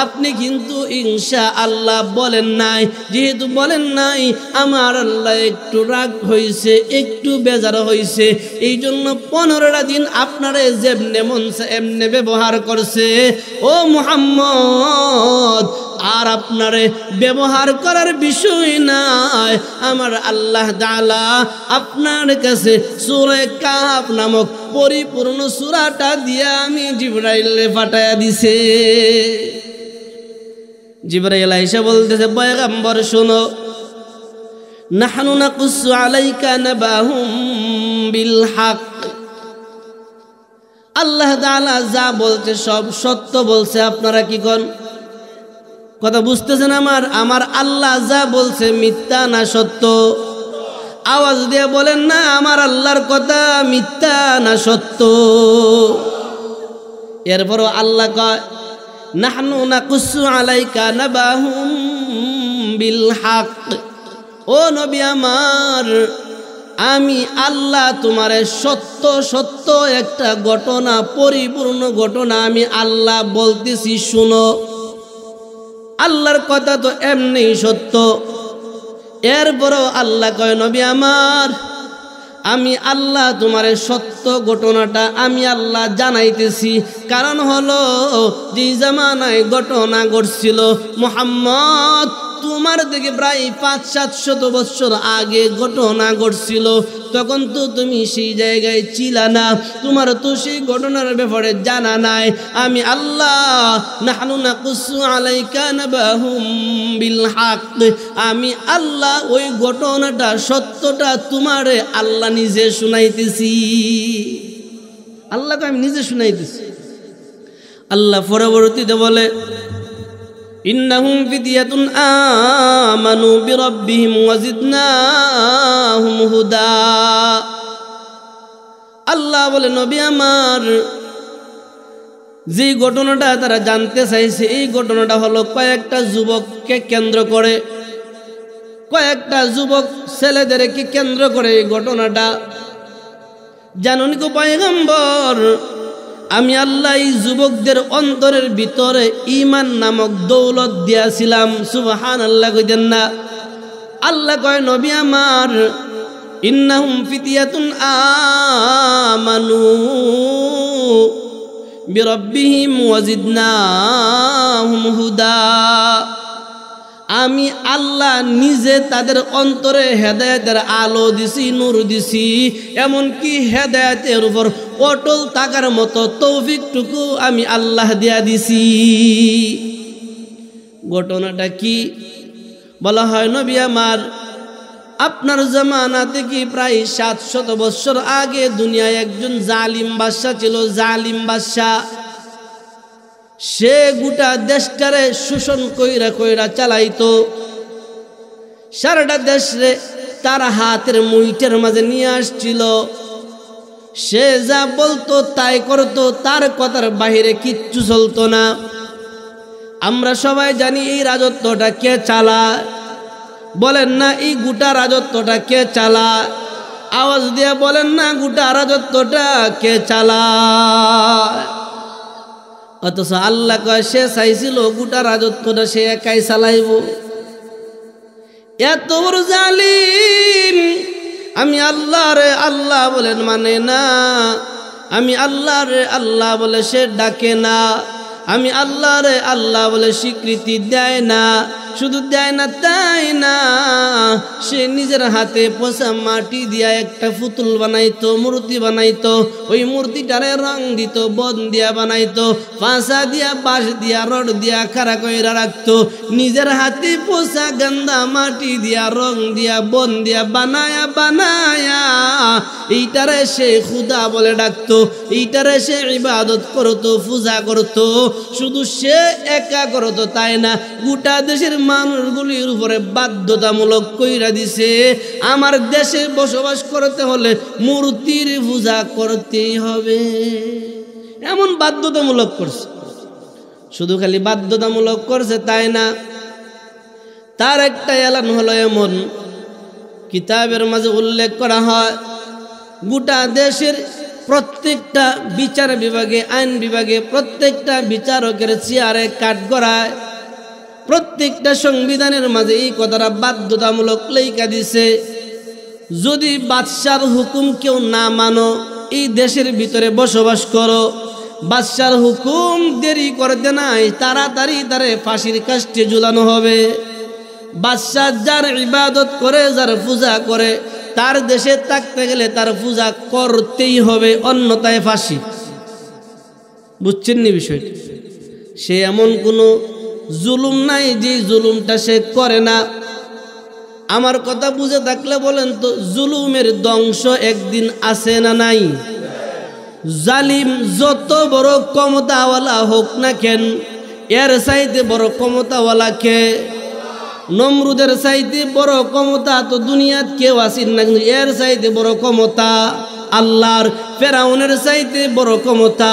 আপনি কিন্তু ইনশাআল্লাহ বলেন নাই। যেহেতু বলেন নাই, আমার আল্লাহ একটু রাগ হয়েছে, একটু বেজার হয়েছে, এই জন্য 15টা দিন আপনারে যেমনে মন চায় এমনে ব্যবহার করছে। ও মুহাম্মদ, আর আপনারে ব্যবহার করার বিষয় নাই। আমার আল্লাহ তাআলা আপনার কাছে সূরা কাহফ নামক পরিপূর্ণ সূরাটা দিয়া আমি জিবরাইলে পাঠায়া দিছে। জিবরাইল আয়েশা বলতেছে, পয়গম্বর শোনো, নাহনু নাকুসু আলাইকা নাবাহুম বিল হক। আল্লাহ তাআলা যা বলছে সব সত্য বলছে। আপনারা কি কোন কথা বুঝতেছেন? আমার আল্লাহ যা বলছে মিথ্যা না সত্য? আওয়াজ দিয়ে বলেন না, আমার আল্লাহর কথা মিথ্যা না সত্য? এরপরও আল্লাহ কয়, নাহনু নাকুসু আলাইকা নাবাহুম বিল হক। ও নবী আমার, আমি আল্লাহ তোমারে সত্য সত্য একটা ঘটনা, পরিপূর্ণ ঘটনা আমি আল্লাহ বলতেছি, শুনো। আল্লাহর কথা তো এমনি সত্য। এরপরও আল্লাহ কয়, নবী আমার, আমি আল্লাহ তোমারে সত্য ঘটনাটা আমি আল্লাহ জানাইতেছি। কারণ হলো, যে জামানায় ঘটনা ঘটছিল মুহাম্মদ, তোমার থেকে প্রায় 500-700 বছর আগে ঘটনা ঘটছিল। তখন তো তুমি সেই জায়গায় ছিলা না, তোমার তো সেই ঘটনার ব্যাপারে জানা নাই। আমি আল্লাহ নাহনু নাকুসু আলাইকা নাবাহুম বিল হক, আমি আল্লাহ ওই ঘটনাটা সত্যটা তোমারে আল্লাহ নিজে শুনাইতেছি। আল্লাহকে আমি নিজে শুনাইতেছি। আল্লাহ পরবর্তীতে বলে, ইন্নাহুম ফিতিয়াতুন আমানু বিরাব্বিহিম ওয়াজিদনাহুম হুদা। আল্লাহ বলে, নবী আমার, যে ঘটনাটা তারা জানতে চাইছে, এই ঘটনাটা হলো কয়েকটা যুবককে কেন্দ্র করে, কয়েকটা যুবক ছেলেদেরকে কেন্দ্র করে এই ঘটনাটা। জানুন গো পয়গম্বর, আমি আল্লাহ এই যুবকদের অন্তরের ভিতরে ঈমান নামক দৌলত দিয়েছিলাম। সুবহানাল্লাহ কইতেন না? আল্লাহ কয়, নবী আমার, ইন্নাহুম ফিতিয়াতুন আমানু বিরাব্বিহিম ওয়াজিদনাহুম হুদা। আমি আল্লাহ নিজে তাদের অন্তরে হেদায়েতের আলো দিছি, নূর দিছি, এমনকি হেদায়েতের উপর অটল থাকার মতো তৌফিকটুকু আমি আল্লাহ দিয়া দিছি। ঘটনাটা কি? বলা হয়, নবী আমার, আপনার জামানা থেকে প্রায় 700 বছর আগে দুনিয়ায় একজন জালিম বাদশা ছিল। জালিম বাদশা, সে গোটা দেশটারে শোষণ কইরা কইরা চালাইতো। সারাটা দেশে তার হাতের মুইটের মাঝে নিয়ে আসছিল। সে যা বলতো তাই করতো, তার কথার বাহিরে কিচ্ছু চলতো না। আমরা সবাই জানি এই রাজত্বটা কে চালায়? বলেন না, এই গোটা রাজত্বটা কে চালায়? আওয়াজ দিয়ে বলেন না, গোটা রাজত্বটা কে চালায়? অথচ আল্লাহ কয়, সে চাইছিল গোটা রাজত্বটা সে একাই চালাইব। এত বড় জালিম। আমি আল্লাহ রে আল্লাহ বলেন মানে না, আমি আল্লাহ রে আল্লাহ বলে সে ডাকে না, আমি আল্লাহ রে আল্লাহ বলে স্বীকৃতি দেয় না। শুধু দেয় না তাই না, সে নিজের হাতে পচা মাটি দিয়া একটা পুতুল বানাইতো, মূর্তি বানাইতো। ওই মূর্তিটারে রং দিত, বন দিয়া বানাইতো, পাঁচা দিয়া, বাঁশ দিয়া, রড দিয়া খাড়া কইরা রাখতো। নিজের হাতে পচা গান্দা মাটি দিয়া, রং দিয়া, বন দিয়া বানায়া বানায়া এইটারে সে খুদা বলে ডাকতো, এইটারে সে ইবাদত করতো, পূজা করতো। শুধু সে একা করতো তাই না, গোটা দেশের মানুষগুলির উপরে বাধ্যতামূলক কইরা দিছে আমার দেশে বসবাস করতে হলে মূর্তির পূজা করতেই হবে। এমন বাধ্যতামূলক করছে। শুধু খালি বাধ্যতামূলক করছে তাই না, তার একটা এলান হলো এমন, কিতাবের মাঝে উল্লেখ করা হয় গোটা দেশের প্রত্যেকটা বিচার বিভাগে, আইন বিভাগে প্রত্যেকটা বিচারকের চেয়ারে কাঠগড়ায় প্রত্যেকটা সংবিধানের মাঝে এই কথাটা বাধ্যতামূলক লেখা দিছে, যদি বাদশার হুকুম কেউ না মানো, এই দেশের ভিতরে বসবাস করো, বাদশার হুকুম দেরি করতে নাই, তাড়াতাড়ি তারে ফাঁসির কাস্টে ঝুলানো হবে। বাদশা যার ইবাদত করে, যার পূজা করে, তার দেশে থাকতে গেলে তার পূজা করতেই হবে, অন্যথায় ফাঁসি। বুঝছেন নি বিষয়টি? সে এমন কোনো জুলুম নাই যে জুলুমটা সে করে না। আমার কথা বুঝে থাকলে বলেন তো, জুলুমের ধ্বংস একদিন আছে না নাই? জালিম যত বড় ক্ষমতাওয়ালা হোক না কেন, এর চাইতে বড় ক্ষমতাওয়ালা কে? নমরুদের চাইতে বড় ক্ষমতা তো দুনিয়াত কেউ আসেন না, কিন্তু এর চাইতে বড় ক্ষমতা আল্লাহর। ফেরাউনের চাইতে বড় ক্ষমতা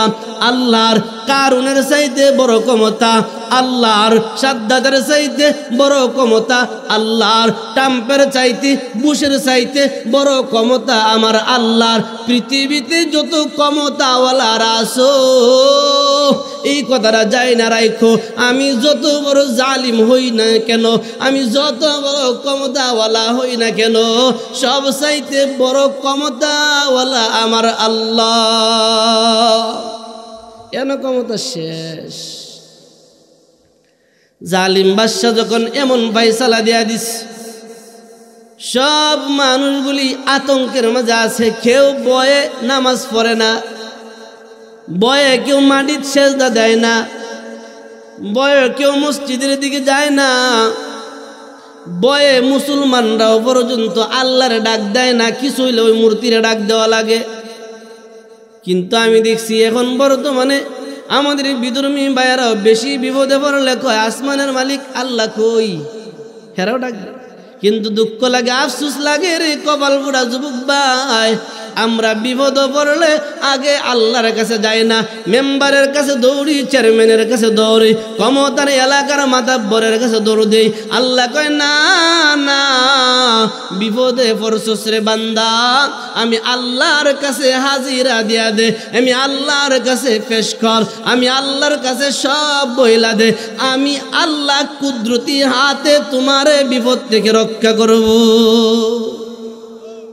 আল্লাহর, কারুনের চাইতে বড় ক্ষমতা আল্লাহর, সাদ্দাতের চাইতে বড় ক্ষমতা আল্লাহর, ট্রাম্পের চাইতে, বুশের চাইতে বড় ক্ষমতা আমার আল্লাহর। পৃথিবীতে যত ক্ষমতাওয়ালারা আছো, এই কথাটা যাই না রাখো, আমি যত বড় জালিম হই না কেন, আমি যত বড় ক্ষমতাওয়ালা হই না কেন, সব চাইতে বড় ক্ষমতাওয়ালা আমার আল্লাহ। এন ক্ষমতা শেষ। জালিম বাদশা যখন এমন ফায়সালা দিয়া দিস, সব মানুষগুলি আতঙ্কের মাঝে আছে। কেউ বয়ে নামাজ পড়ে না, বয়ে কেউ মাটির সেজদা দেয় না, বয়ে কেউ মসজিদের দিকে যায় না, বয়ে মুসলমানরাও পর্যন্ত আল্লাহর ডাক দেয় না, কিছু হইলে ওই মূর্তিরে ডাক দেওয়া লাগে। কিন্তু আমি দেখছি এখন বর্তমানে আমাদের বিধর্মী ভাইয়ারাও বেশি বিপদে পড়লে কয় আসমানের মালিক আল্লাহ কই, হেরাও ডাক। কিন্তু দুঃখ লাগে, আফসুস লাগে রে কপাল বুড়া যুবক ভাই, আমরা বিপদ পড়লে আগে আল্লাহর কাছে যাই না, মেম্বারের কাছে দৌড়ি, চেয়ারম্যানের কাছে দৌড়ি, ক্ষমতার এলাকার মাতাব্বরের কাছে দৌড় দেই। আল্লাহ কয় না না, বিপদে পড়ছস রে বান্দা, আমি আল্লাহর কাছে হাজিরা দিয়া দে, আমি আল্লাহর কাছে পেশ কর, আমি আল্লাহর কাছে সব বইলা দে, আমি আল্লাহ কুদরতি হাতে তোমারে বিপদ থেকে রক্ষা করব।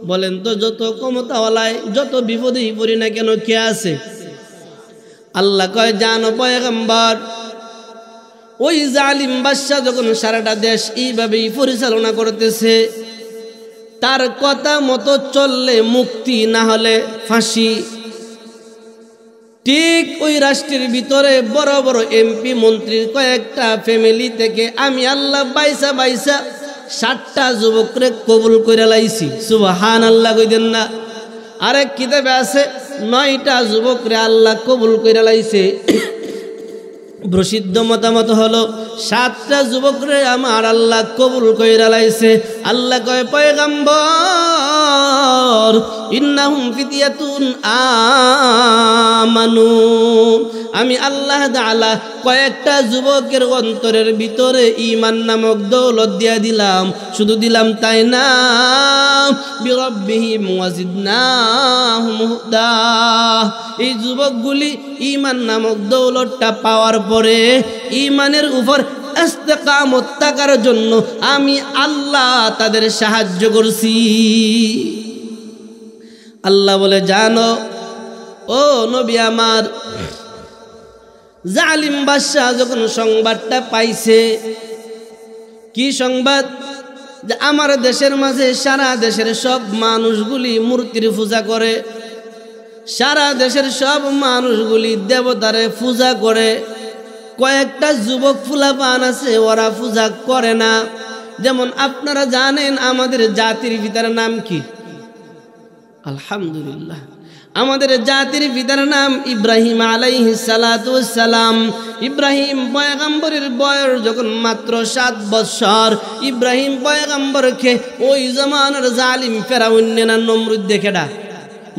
বলেন তো, যত ক্ষমতাওয়ালায় যত বিপদেই পড়ি না কেন, কে আছে? আল্লাহ কয় জানো পয়গম্বর, ওই জালিম বাদশা যখন সারাটা দেশ এইভাবেই পরিচালনা করতেছে, তার কথা মতো চললে মুক্তি, না হলে ফাঁসি। ঠিক ওই রাষ্ট্রের ভিতরে বড় বড় এমপি মন্ত্রীর কয়েকটা ফ্যামিলি থেকে আমি আল্লাহ বাইসা বাইসা 60টা যুবকরে কবুল করে লাইছি। সুবহানাল্লাহ কইদেন না? আরেক কিতাবে আছে 9টা যুবকরে আল্লাহ কবুল করে লাইছে। প্রসিদ্ধ মতামত হলো 7টা যুবকরে আমার আল্লাহ কবুল কইরা লাইছে। আল্লাহ কয় পয়গম্বর, ইন্নাহুম ফিতিয়াতুন আমানু, আমি আল্লাহ তাআলা কয়েকটা যুবকের অন্তরের ভিতরে ঈমান নামক দৌলত দিয়া দিলাম। শুধু দিলাম তাই না, বিরব্বিহিম ওয়াজিদনাহুম হুদা, এই যুবকগুলি ঈমান নামক দৌলতটা পাওয়ার পরে ঈমানের উপর ইস্তেকামত থাকার জন্য আমি আল্লাহ তাদের সাহায্য করছি। আল্লাহ বলে, জানো ও নবী আমার, জালিম বাদশা যখন সংবাদটা পাইছে, কি সংবাদ? যে আমার দেশের মাঝে সারা দেশের সব মানুষগুলি মূর্তির পূজা করে, সারা দেশের সব মানুষগুলি দেবতারে পূজা করে, কয়েকটা যুবক ফুলাপান আছে ওরা পূজা করে না। যেমন আপনারা জানেন আমাদের জাতির পিতার নাম কি? আলহামদুলিল্লাহ, আমাদের জাতির পিতার নাম ইব্রাহিম আলাইহিস সালাতু ওয়াস সালাম। ইব্রাহিম পয়গম্বরের বয়স যখন মাত্র 7 বছর, ইব্রাহিম পয়গম্বরকে ওই জামানার জালিম ফেরাউন না নমরুদ দেখেডা,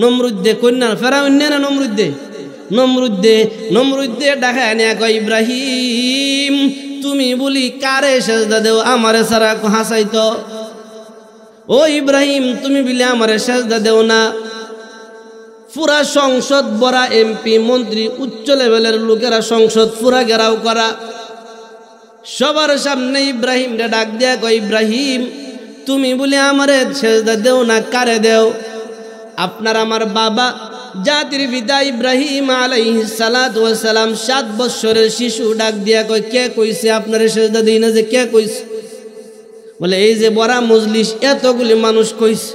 নমরুদ দে কন্যা ফেরাউন না নমরুদ দে ডাকা নিয়া কয় ইব্রাহিম তুমি বলি কারে সেজদা দেও, আমারে সারা হাসাইতো। ও ইব্রাহিম তুমি বলি আমারে সেজদা দেও না। পুরা সংসদ বড়া এমপি মন্ত্রী উচ্চ লেভেলের লোকেরা সংসদ পুরা ঘেরাও করা, সবার সামনে ইব্রাহিম ডাক দেয়া কয় ইব্রাহিম তুমি বলি আমারে সেজদা দেও না, কারে দেও? আপনার আমার বাবা জাতির পিতা ইব্রাহিম আলাইহিস সালাতু ওয়াস সালাম 7 বছরের শিশু ডাক দিয়া কয় কে কইছে আপনারে সেজদা দেই না? যে কে কইছে? বলে এই যে বড় মজলিস এতগুলি মানুষ কইছে।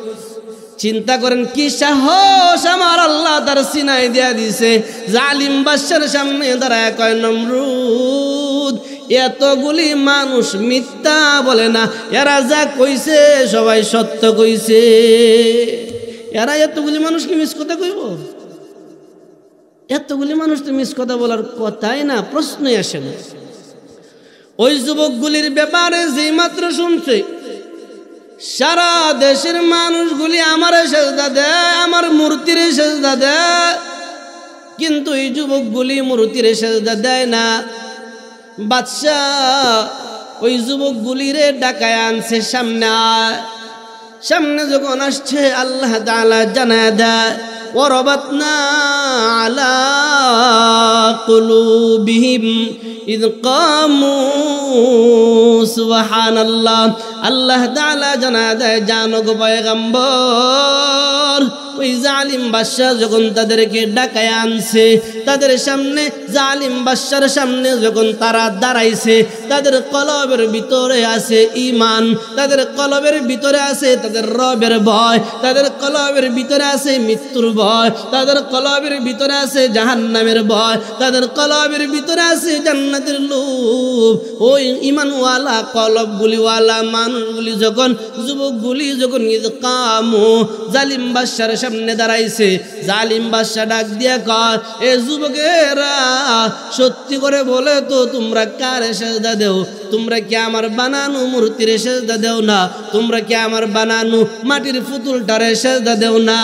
চিন্তা করেন কি সাহস আমার আল্লাহ তার সিনায় দিয়া দিছে। জালিম বাদশার সামনে দাঁড়ায় কয় নমরুদ এতগুলি মানুষ মিথ্যা বলে না, এরা যা কইছে সবাই সত্য কইছে। এরা এতগুলি মানুষ কি মিস কথা কইব? এতগুলি মানুষ তো মিস কথা বলার কথাই না, প্রশ্নই আসে না। ওই যুবকগুলির ব্যাপারে যেই মাত্র শুনছে সারা দেশের মানুষগুলি আমার সেজদা দেয়, আমার মূর্তির সেজদা দেয়, কিন্তু এই যুবকগুলি মূর্তির সেজদা দেয় না। বাদশাহ ওই যুবকগুলিরে ডাকায় আনছে সামনে। সামনে যখন আসছে আল্লাহ তাআলা জানায় দেয় ওয়ারাবাতনা আলা কুলুবিহিম ইয কামু সুবহানাল্লাহ। আল্লাহ তাআলা জানায় দেয় জানো গো পয়গম্বর ওই জালিম বাদশা যখন তাদেরকে ডাকায় আনছে, তাদের সামনে জালিম বাদশার সামনে যখন তারা দাঁড়াইছে, তাদের কলবের ভিতরে আছে ঈমান, তাদের কলবের ভিতরে আছে তাদের রবের ভয়, তাদের কলবের ভিতরে আছে মৃত্যুর ভয়, তাদের কলবের ভিতরে আছে জাহান্নামের ভয়, তাদের কলবের ভিতরে আছে জান্নাতের লোভ। ওই ঈমানওয়ালা কলবগুলিওয়ালা মানুষগুলি যখন যুবকগুলি যখন কামু জালিম বাদশার সামনে দাঁড়াইছে, জালিম বাদশা ডাক দিয়া কয় এ যুবকেরা সত্যি করে বলে তো তোমরা কারে সেজদা দেও? তোমরা কি আমার বানানো মূর্তির সেজদা দেও না? তোমরা কি আমার বানানো মাটির পুতুলটারে সেজদা দেও না?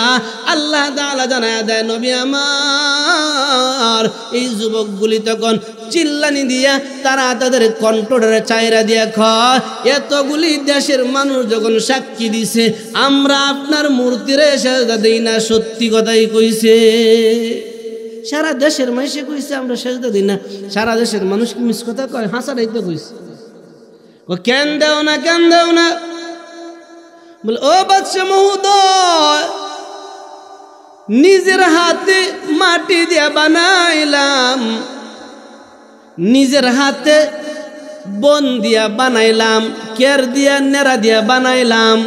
আল্লাহ তাআলা জানায়া দেয় নবী আমার এই যুবকগুলি তখন চিল্লানি দিয়া তারা তাদের কণ্ঠটারে চায়রা দিয়া কয় এতগুলি দেশের মানুষ যখন সাক্ষী দিছে আমরা আপনার মূর্তিরে সেজদা দেই না, সত্যি কথাই কইছে। সারা দেশের মানুষে কইছে আমরা সেজদা দিই না। সারা দেশের মানুষ কি মিস কথা কয়? হাসারাই তো কইছে। ও কেন দেও না, কেন দেও না? বলে ও বাদশা মহোদয় নিজের হাতে মাটি দিয়া বানাইলাম, নিজের হাতে বন দিয়া বানাইলাম, কের দিয়া নেড়া দিয়া বানাইলাম,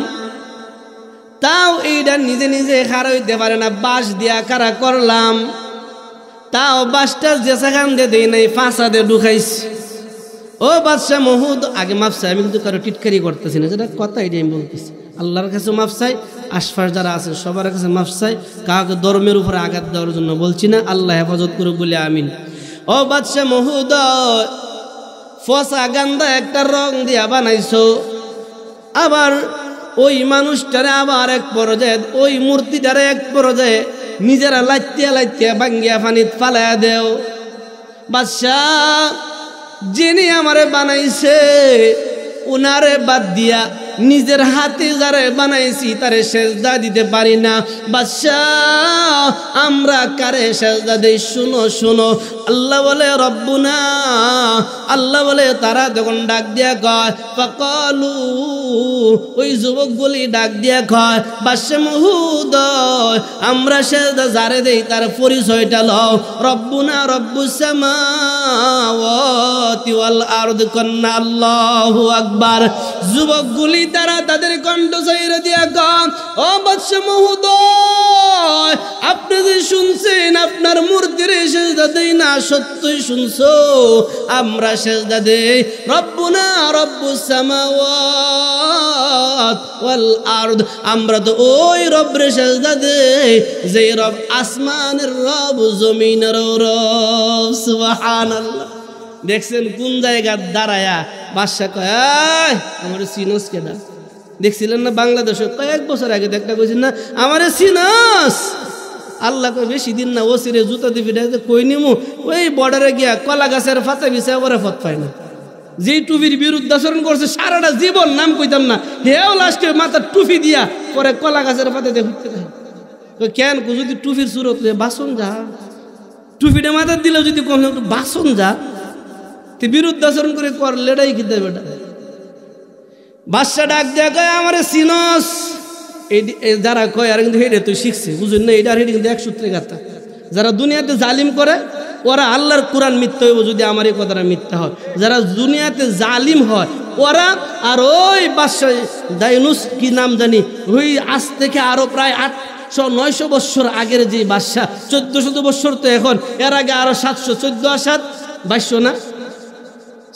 তাও এইটা নিজে নিজে খাড়া হইতে পারে না, বাঁশ দিয়া খাড়া করলাম, তাও বাঁশটা যে সেখান দিয়ে দেই নাই ফাঁসা দিয়ে ঢুকাইছি। ও বাদশা মহুদ আগে মাফ চাই, আমি কিন্তু কারো টিটকারি করতেছি না, যেটা কথা এটাই আমি বলতেছি। আল্লাহর কাছে মাফ চাই, আশপাশ যারা আছে সবার কাছে মাফ চাই, কাউকে ধর্মের উপরে আঘাত দেওয়ার জন্য বলছি না। আল্লাহ হেফাজত করুক বলে আমিন। ও বাদশা মহোদয় ফসা গান্দা একটা রং দিয়া বানাইছো, আবার ওই মানুষটারে আবার এক পর্যায়ে ওই মূর্তিটারে এক পর্যায়ে নিজেরা লাইতিয়া লাইতিয়া ভাঙ্গিয়া পানিত ফালাইয়া দেও। বাদশাহ যিনি আমারে বানাইছে উনারে বাদ দিয়া নিজের হাতে যারে বানাইছি তারে সেজদা দিতে পারি না। বাদশাহ আমরা কারে সেজদা দেই শুনো শুনো। আল্লাহ বলে রব্বুনা, আল্লাহ বলে তারা যখন ডাক দিয়া কয় ফাকালু, ওই যুবকগুলি ডাক দিয়া কয় বাদশা মহোদয় আমরা সেজদা যারে দেই তার পরিচয়টা লও। রব্বুনা রব্বুস সামাওয়াতি ওয়াল আরদ কন্না আল্লাহু আকবার। যুবকগুলি তারা তাদের কণ্ঠ ছাইড়া দিয়া কন, ও বাদশা মহোদয়, আপনি যে শুনছেন আপনার মূর্তির সেজদা দেই না, সত্যই শুনছো, আমরা সেজদা দেই রব্বুনা রব্বুস সামাওয়াত ওয়াল আরদ, আমরা তো ওই রব্রে সেজদা দেই যে রব আসমানের রব জমিনের রব। সুবহানাল্লাহ। দেখছেন কোন জায়গা দাঁড়ায়া বাদশা কয়, আমার সিনস কেডা? দেখছিলেন না বাংলাদেশে কয়েক বছর আগে একটা কইছেন না, আমারে সিনস? আল্লাহ কয় বেশি দিন না, ও সিরে জুতা দিবি কই নিমু, ওই বর্ডারে গিয়া কলা গাছের ফাতা বিছায় ওরা ফত পায় না। যেই টুপির বিরুদ্ধাচরণ করছে সারাটা জীবন নাম কইতাম না, হেও লাস্টে মাথার টুপি দিয়া পরে কলা গাছের ফাতা দিয়ে ঘুরতে থাকে। কেন যদি টুপির সুরত বাসন যা, টুপিটা মাথার দিলেও যদি কম বাসন যা, বিরুদ্ধাচরণ করে করলে এটাই কি দেবে? বেটা বাদশা ডাক দেয়া কয়, আমার সিনস? এই যারা কয় আর কিন্তু হেঁটে তুই শিখছে, বুঝুন না, এটা হেঁটে কিন্তু এক সূত্রে গাথা। যারা দুনিয়াতে জালিম করে ওরা আল্লাহর কোরআন মিথ্যা হইব যদি আমার এই কথাটা মিথ্যা হয়। যারা দুনিয়াতে জালিম হয় ওরা আর ওই বাদশা দায়নুস কি নাম জানি, ওই আজ থেকে আরো প্রায় 800-900 বৎসর আগের যে বাদশা, 1400 বৎসর তো এখন, এর আগে আরো 700, 14 আর 7 22 না,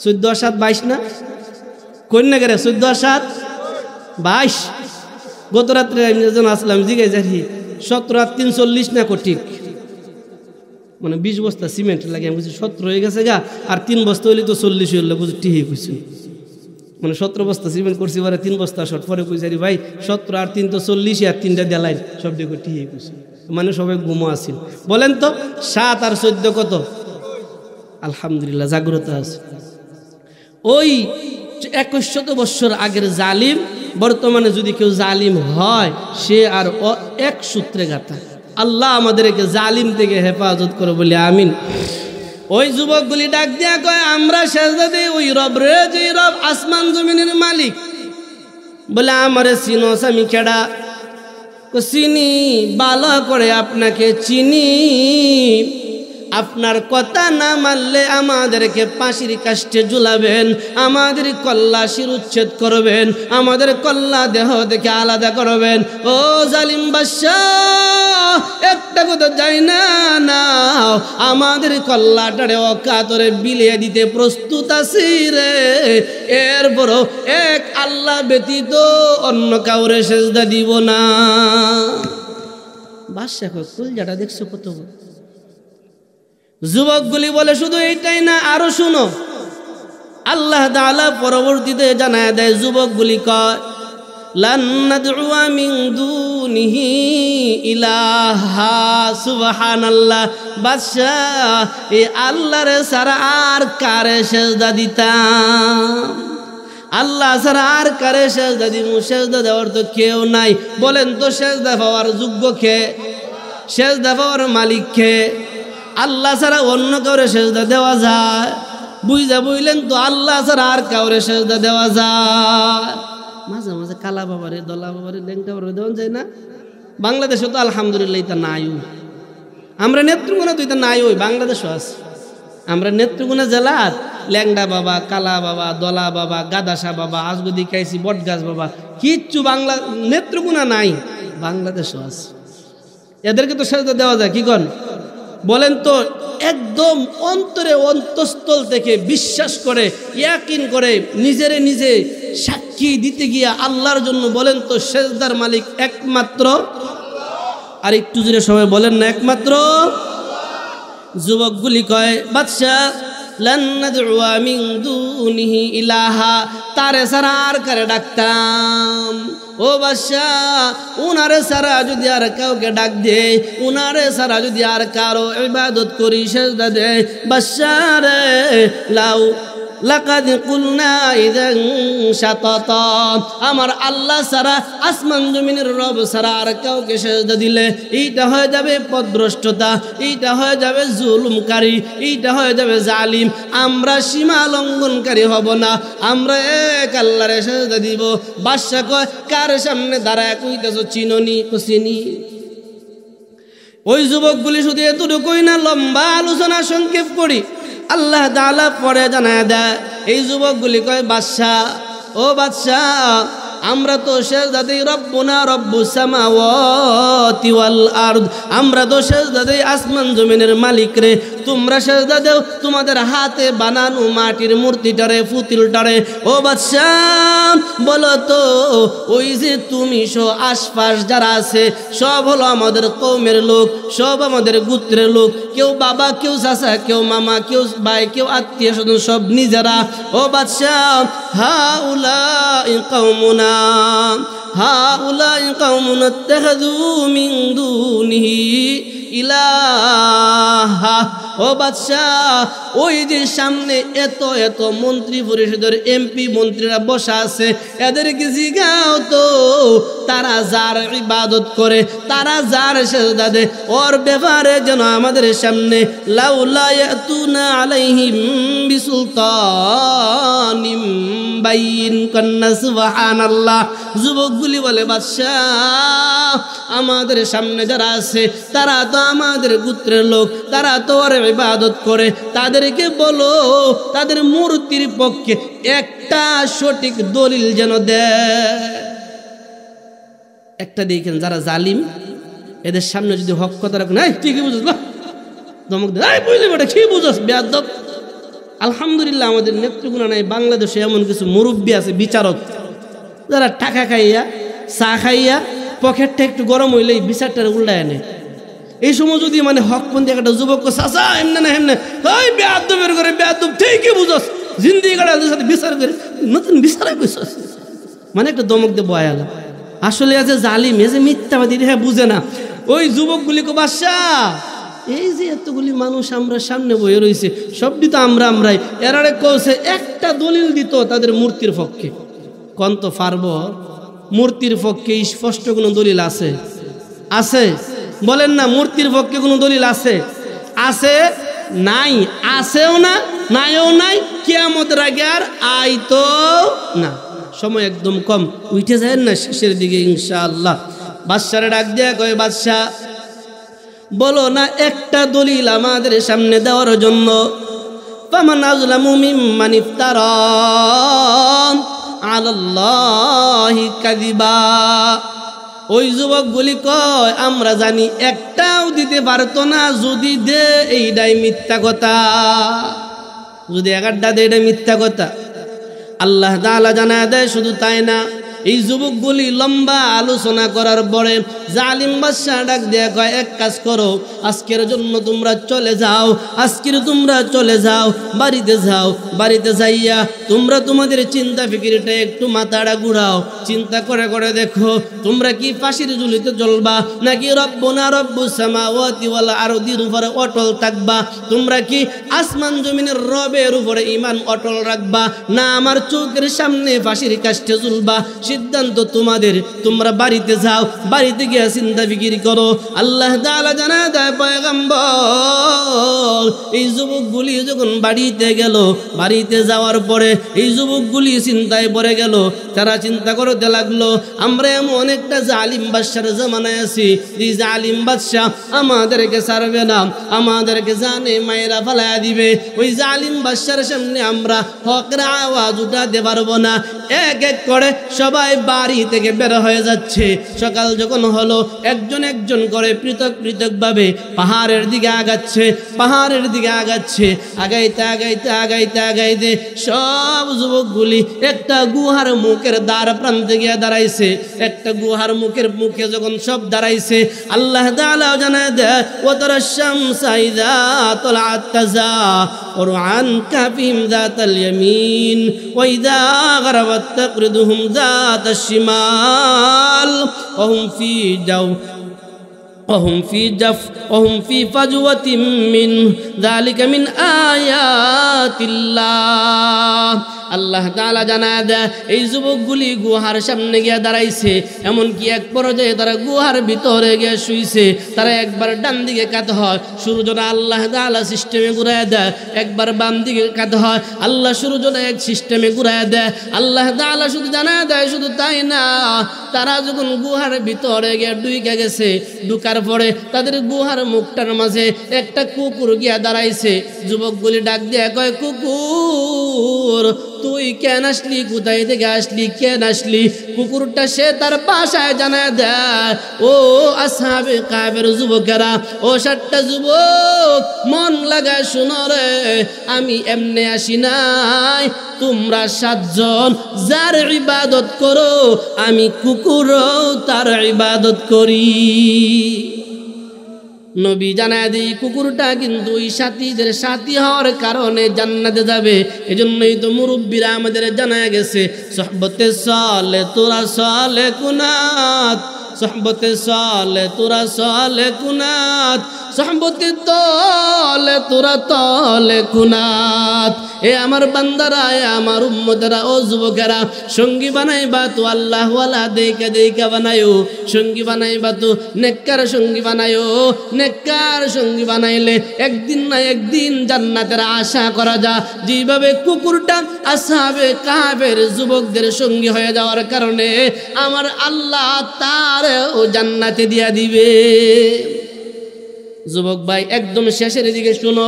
14 আর 7 22 না, কন্যা গেরে 14 আর 7 22। গত রাত্রে আমি যখন আসলাম জিগাই যাই 17 আর 340 না কোটি, মানে 20 বস্তা সিমেন্ট লাগে, আমি বুঝছি 17 হয়ে গেছে গা, আর 3 বস্তা হইলে তো 40 হইল, বুঝি ঠিকই কইছি, মানে 17 বস্তা সিমেন্ট করছি, পরে 3 বস্তা শর্ট, পরে কইছি ভাই 17 আর 3 তো 40, আর 3টা দেলাইন সব দিকে ঠিকই কইছি, মানে সবাই ঘুমো আসিল। বলেন তো 7 আর 14 কত? আলহামদুলিল্লাহ জাগ্রত আছে। ওই 2100 বৎসর আগের জালিম বর্তমানে যদি কেউ জালিম হয় সে আর এক সূত্রে গাথা। আল্লাহ আমাদেরকে জালিম থেকে হেফাজত করে বলি আমিন। ওই যুবকগুলি ডাক দিয়া কয়, আমরা সেজদা দেই ওই রব রে, যে রব আসমান জমিনের মালিক। বলে আমারে চিনোস? আমি কেডা? চিনি, ভালো করে আপনাকে চিনি, আপনার কথা না মানলে আমাদেরকে ফাঁসির কাষ্টে ঝুলাবেন, আমাদের কল্লা শিরুচ্ছেদ করবেন, আমাদের কল্লা দেহ থেকে আলাদা করবেন। ও জালিম বাদশাহ, একটা কথা যাই না নাও, আমাদের কল্লাটারে অকাতরে বিলিয়ে দিতে প্রস্তুত আছি রে, এরপরও এক আল্লাহ ব্যতীত অন্য কাউরে সেজদা দিব না। বাদশাহ কলজাটা দেখছো কত? যুবকগুলি বলে শুধু এইটাই না, আরো শুনো। আল্লাহ তাআলা পরবর্তীতে জানায় দেয়, যুবকগুলি কয়, লান নাদউ মিন দুনিহি ইলাহা। সুবহানাল্লাহ। বাদশাহ, এই আল্লাহর ছাড়া আর কারে সেজদা দিতাম? আল্লাহ ছাড়া আর কারে সেজদা দিব? সেজদা দেওয়ার তো কেউ নাই। বলেন তো সেজদা পাওয়ার যোগ্য কে? সেজদা পাওয়ার মালিক কে? আল্লাহ ছাড়া অন্য কাউরে সেজদা দেওয়া যায়? বুঝা বুঝলেন তো, আল্লাহ ছাড়া আর কাউরে সেজদা দেওয়া যায়? মাঝে মাঝে কালা বাবারে, দলা বাবারে, লেঙ্কা বাবারে দেওয়া যায় না? বাংলাদেশে তো আলহামদুলিল্লাহ এটা নাই। আমরা নেত্রকোনা তো এটা নাই, ওই বাংলাদেশও আছে। আমরা নেত্রকোনা জেলার ল্যাংডা বাবা, কালা বাবা, দলা বাবা, গাদাসা বাবা, আজগদি কাইসি, বটগাছ বাবা, কিচ্ছু বাংলা নেত্রকোনা নাই, বাংলাদেশও আছে। এদেরকে তো সেজদা দেওয়া যায় কি কন? বলেন তো, একদম অন্তরে অন্তঃস্থল থেকে বিশ্বাস করে, ইয়াকিন করে, নিজেরে নিজে সাক্ষী দিতে গিয়া আল্লাহর জন্য বলেন তো সেজদার মালিক একমাত্র। আর একটু জোরে সবাই বলেন না একমাত্র। যুবকগুলি কয়, বাদশাহ লান নাদউ মিন দুনিহি ইলাহা, তারে ছাড়া আর কারে ডাকতাম? ও বাদশাহ, উনারে ছাড়া যদি আর কাউকে ডাক দে, উনারে ছাড়া যদি আর কারো ইবাদত করি, সেজদা দে, বাদশাহ রে, লাউ লাকাদ কুলনা ইযান শাতাতা, আমার আল্লাহ ছাড়া, আসমান জমিনের রব ছাড়া আর কাউকে সেজদা দিলে এইটা হয়ে যাবে পথভ্রষ্টতা, এইটা হয়ে যাবে জুলুমকারী, এইটা হয়ে যাবে জালিম। আমরা সীমা লঙ্ঘনকারী হব না, আমরা এক আল্লাহরে সেজদা দিব। বাদশা কয়, কার সামনে দাঁড়ায় কইতেছো চিননি? তো চিনি। ওই যুবকগুলি শুধু এতটুকুই না, লম্বা আলোচনা সংক্ষেপ করি। আল্লাহ তাআলা পরে জানায় দেয়, এই যুবকগুলি কয়, বাদশাহ, ও বাদশাহ, আমরা তো সেজদা দেই রব্বুনা রব্বুস সামাওয়াতি ওয়াল আরদ, আমরা তো সেজদা দেই আসমান জমিনের মালিক রে। তোমরা সেজদা দেও তোমাদের হাতে বানানো মাটির মূর্তিটারে, পুতুলটারে। ও বাদশাহ বলো তো, ওই যে তুমি সহ আশপাশ যারা আছে সব হলো আমাদের কওমের লোক, সব আমাদের গোত্রের লোক। কেউ বাবা, কেউ চাচা, কেউ মামা, কেউ ভাই, কেউ আত্মীয় স্বজন, সব নিজেরা। ও বাদশাহ হাউলাই কওমুনা হাউলাই কওমুনা ইত্তাখাযু মিন দুনিহি ইলাহা। ও বাদশাহ, ওই যে সামনে এত এত মন্ত্রী পরিষদের এমপি মন্ত্রীরা বসা আছে, এদেরকে জিগাও তো তারা যার ইবাদত করে, তারা যার সেজদা দেয়, ওর ব্যাপারে যেন আমাদের সামনে লাউলা ইয়াতুনা আলাইহিম বিসুলতানিম বাইয়িন কান্না সুবহানাল্লাহ। যুবকগুলি বলে বাদশাহ, আমাদের সামনে যারা আছে তারা তো আমাদের গোত্রের লোক, তারা তো ওর ইবাদত করে, তাদেরকে বলো তাদের মূর্তির পক্ষে একটা সঠিক দলিল যেন দেয়। একটা দেখেন যারা জালিম, এদের সামনে যদি হক কথা রাখেন, এই তুই কি বুঝছ, ধমক দে, এই বুঝলি বেটা কি বুঝছ বেয়াদব। আলহামদুলিল্লাহ আমাদের নেতৃগুণ নাই, বাংলাদেশে এমন কিছু মুরব্বী আছে বিচারক, যারা টাকা খাইয়া চা খাইয়া পকেটটা একটু গরম হইলেই বিচারটা উল্টায় আনে। এই সময় যদি মানে হকপন্থী একটা যুবক চাচা এমনি না এমনি, ওই বেয়াদবের করে বেয়াদব ঠিকই বুঝস, জিন্দিগি কাটার সাথে বিচার করে নতুন বিচার করছস, মানে একটা দমক দিয়ে বয়ালা। আসলে আছে জালিম, এ যে মিথ্যাবাদী, হ্যাঁ বুঝে না। ওই যুবকগুলিকে বাদশাহ, এই যে এতগুলি মানুষ আমরা সামনে বয়ে রয়েছে, সবটি তো আমরাই, এরারে কৌছে একটা দলিল দিত তাদের মূর্তির পক্ষে। কোন তো পারব? মূর্তির পক্ষে স্পষ্ট কোনো দলিল আছে? আছে বলেন না, মূর্তির পক্ষে কোনো দলিল আছে? আছে নাই, আছেও না, নাইও নাই, কিয়ামতের আগে আর আইতো না। সময় একদম কম, উঠে যায় না শেষের দিকে ইনশাআল্লাহ। বাদশারে ডাক দেয়া কয়, বাদশাহ বলো না একটা দলিল আমাদের সামনে দেওয়ার জন্য। ফামান আযলামু মিম্মান ইফতারা আলাল্লাহি কাযিবা। ওই যুবকগুলি কয়, আমরা জানি একটাও দিতে পারতো না, যদি দে এইটাই মিথ্যা কথা, যদি একটা দে এটা মিথ্যা কথা। আল্লাহ তাআলা জানায় দেয়, শুধু তাই না, এই যুবকগুলি লম্বা আলোচনা করার পরে জালিম বাদশা ডাক দেয়া কয়, এক কাজ করো, আজকের জন্য তোমরা চলে যাও, আজকের তোমরা চলে যাও, বাড়িতে যাও, বাড়িতে যাইয়া তোমরা তোমাদের চিন্তা ফিকিরটা একটু মাথাটা ঘুরাও, চিন্তা করে করে দেখো তোমরা কি ফাঁসির ঝুলিতে জ্বলবা, নাকি রব্বুনা রব্বুস সামাওয়াতি ওয়াল আরদির উপরে অটল থাকবা, তোমরা কি আসমান জমিনের রবের উপরে ঈমান অটল রাখবা, না আমার চোখের সামনে ফাঁসির কাষ্টে ঝুলবা। সিদ্ধান্ত তোমাদের, তোমরা বাড়িতে যাও, বাড়িতে গিয়ে চিন্তা ফিকির করো। আল্লাহ তাআলা জানায় দেয়, পয়গম্বর এই যুবকগুলি যখন বাড়িতে গেল, বাড়িতে যাওয়ার পরে এই যুবকগুলি চিন্তায় পড়ে গেল। তারা চিন্তা করতে লাগলো, আমরা এমন একটা জালিম বাদশার জামানায় আছি, যে জালিম বাদশা আমাদেরকে ছাড়বে না, আমাদেরকে জানে মায়েরা ফালাইয়া দিবে। ওই জালিম বাদশার সামনে আমরা হকের আওয়াজ উঠাতে পারবো না। এক এক করে সবাই বাড়ি থেকে বের হয়ে যাচ্ছে। সকাল যখন হলো, একজন একজন করে পৃথক পৃথক ভাবে পাহাড়ের দিকে আগাচ্ছে, পাহাড়ের দিকে আগাচ্ছে। আগাইতে আগাইতে আগাইতে আগাইতে সব যুবকগুলি একটা গুহার মুখের দ্বার প্রান্তে গিয়ে দাঁড়াইছে। একটা গুহার মুখে যখন সব দাঁড়াইছে, আল্লাহ তাআলা জানায় দেয়, ওয়াতারা শামসা ইযা তালাআত তাযাওয়ারু আন কাফিহিম যাতাল ইয়ামিন ওয়া ইযা গারাবাত তাকরিদুহুম যাতাশ শিমাল ওয়া হুম ফি ফাজওয়াতিন মিন যালিকা মিন আয়াতিল্লাহ। আল্লাহ তাআলা জানায় দেয়, এই যুবকগুলি গুহার সামনে গিয়ে দাঁড়াইছে। এমনকি এক পর্যায়ে তারা গুহার ভিতরে গিয়ে শুইছে। তারা একবার ডান দিকে কাত হয়, সূর্যটা আল্লাহ তাআলা সিস্টেমে ঘুরায় দেয়। একবার বাম দিকে কাত হয়, আল্লাহ সূর্যটা এক সিস্টেমে ঘুরায় দেয়। আল্লাহ তাআলা শুধু জানায় দেয়, শুধু তাই না, তারা যখন গুহার ভিতরে গিয়ে ঢুকে গেছে, ঢুকার পরে তাদের গুহার মুখটার মাঝে একটা কুকুর গিয়া দাঁড়াইছে। যুবকগুলি ডাক দিয়ে কয়, কুকুর তুই কেন আসলি, কোথায় থেকে আসলি, কেন আসলি? কুকুরটা সে তার বাসায় জানায় দেয়, ও আসহাবে কাফের যুবকেরা, ও 7টা যুবক, মন লাগায় শুনো রে, আমি এমনি আসি নাই। তোমরা 7 জন যার ইবাদত করো, আমি কুকুরও তার ইবাদত করি। নবী জানায় দিই, কুকুরটা কিন্তু ওই সাথীদের সাথী হওয়ার কারণে জান্নাতে যাবে। এজন্যই তো মুরব্বীরা আমাদের জানায় গেছে, সোহবতে সালে তোরা সালে কুনাত, সোহবতে সালে তোরা সালে কুনাত, সোহবতে তলে তোরা তলে কুনাত। এ আমার বান্দারা, এ আমার উম্মতেরা, ও যুবকেরা, সঙ্গী বানাইবা তো আল্লাহ ওয়ালা দেখে দেখে বানায়ো, সঙ্গী বানাইবা তো নেককার সঙ্গী বানায়ো। নেককার সঙ্গী বানাইলে একদিন না একদিন জান্নাতের আশা করা যায়। যেভাবে কুকুরটা আসহাবে কাফের যুবকদের সঙ্গী হয়ে যাওয়ার কারণে আমার আল্লাহ তার ও জান্নাতে দিয়া দিবে। যুবক ভাই, একদম শেষের দিকে শুনো,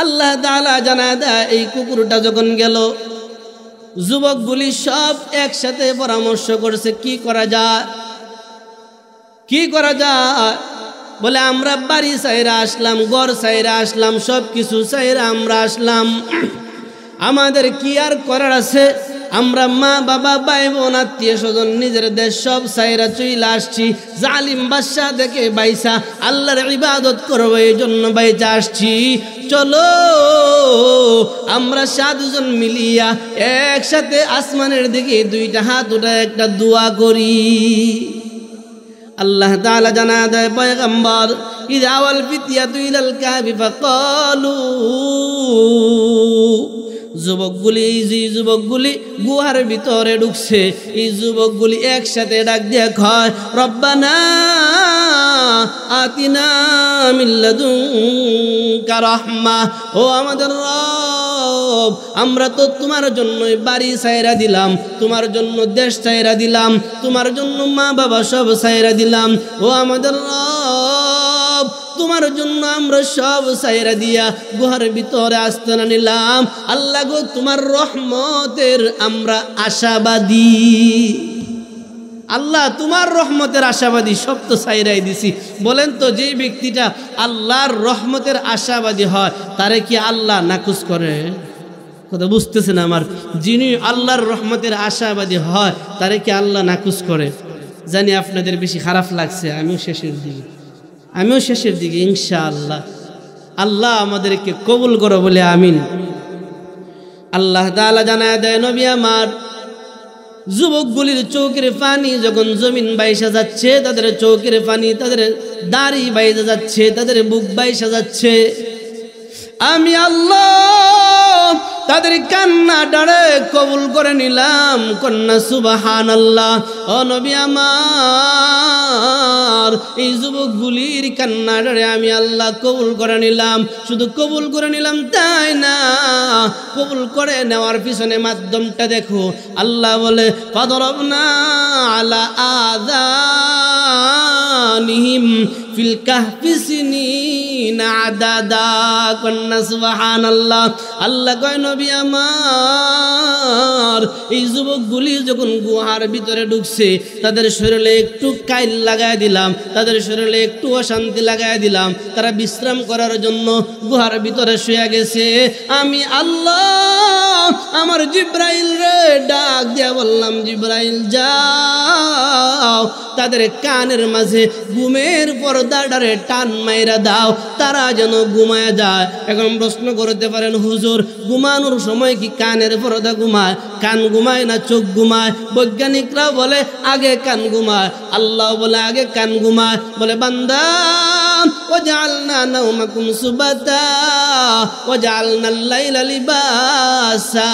আল্লাহ তাআলা জানা দেয়, এই কুকুরটা যখন গেল, যুবকগুলি সব একসাথে পরামর্শ করছে কি করা যায়, কি করা যায়। বলে আমরা বাড়ি সাইরা আসলাম, ঘর সাইরা আসলাম, সব কিছু সাইরা আমরা আসলাম, আমাদের কি আর করার আছে? আমরা মা বাবা ভাই বোন আত্মীয় স্বজন নিজের দেশ সব সাইরা চইলা আসছি, জালিম বাদশা দেখে বাইসা আল্লাহর ইবাদত করবো এই জন্য বাইচা আসছি। চলো আমরা 7 জন মিলিয়া একসাথে আসমানের দিকে 2টা হাত উঠায় একটা দোয়া করি। আল্লাহ তাআলা জানা দেয়, পয়গম্বর, ইযা আওয়াল ফিতয়াতু ইলাল কাহফি ফাকালু, যুবকগুলি, যে যুবকগুলি গুহার ভিতরে ঢুকছে, এই যুবকগুলি একসাথে ডাক দিয়ে কয়, রব্বানা আতিনা মিন লাদুনকা রাহমা, ও আমাদের রব, আমরা তো তোমার জন্য বাড়ি ছাইরা দিলাম, তোমার জন্য দেশ ছাইরা দিলাম, তোমার জন্য মা বাবা সব ছাইরা দিলাম, ও আমাদের রব, তোমার জন্য আমরা সব ছাইরা দিয়া গুহার ভিতরে আস্তানা নিলাম। আল্লাহ গো, তোমার রহমতের আমরা আশাবাদী, আল্লাহ তোমার রহমতের আশাবাদী, সব তো ছাইরাই দিছি। বলেন তো, যে ব্যক্তিটা আল্লাহর রহমতের আশাবাদী হয়, তারে কি আল্লাহ নাকুচ করে? কথা বুঝতেছেন আমার? যিনি আল্লাহর রহমতের আশাবাদী হয়, তারে কি আল্লাহ নাকুচ করে? জানি আপনাদের বেশি খারাপ লাগছে, আমিও শেষের দিকে ইনশাআল্লাহ। আল্লাহ আমাদেরকে কবুল করো বলে আমিন। আল্লাহ তাআলা জানায় দেয়, নবী আমার, যুবকগুলির চোখের পানি যখন জমিন বাইসা যাচ্ছে, তাদের চোখের পানি তাদের দাড়ি বাইসা যাচ্ছে, তাদের বুক বাইসা যাচ্ছে, আমি আল্লাহ তাদের কান্না ডারে কবুল করে নিলাম। কন্যা সুবহানাল্লাহ। ও নবী আমার, এই যুবকগুলির কান্না ডারে আমি আল্লাহ কবুল করে নিলাম। শুধু কবুল করে নিলাম তাই না, কবুল করে নেওয়ার পিছনে মাধ্যমটা দেখো। আল্লাহ বলে, ফাদরাবনা আলা আযানিহিম ফিল কাহফি সিনিনা আদাদা। কন্যা সুবহানাল্লাহ। আল্লাহ কয়, নবী আমার, এই যুবকগুলি যখন গুহার ভিতরে ঢুকছে, তাদের শরীরে একটু কাইল লাগাই দিলাম, তাদের শরীরে একটু অশান্তি লাগাই দিলাম, তারা বিশ্রাম করার জন্য গুহার ভিতরে শুয়ে গেছে। আমি আল্লাহ আমার জিব্রাইল রে ডাক দিয়া বললাম, জিব্রাইল যাও, তাদের কানের মাঝে ঘুমের পর্দাটারে টান মাইরা দাও, তারা যেন ঘুমায় যায়। এখন প্রশ্ন করতে পারেন, হুজুর, ঘুমানোর সময় কি কানের পর্দা ঘুমায়? কান ঘুমায় না চোখ ঘুমায়? বৈজ্ঞানিকরা বলে আগে কান ঘুমায়, আল্লাহ বলে আগে কান ঘুমায়। বলে, বান্দা, ওয়াজআলনা নাওমাকুম সুবাতা ওয়াজআলনাল লাইলা লিবাসা।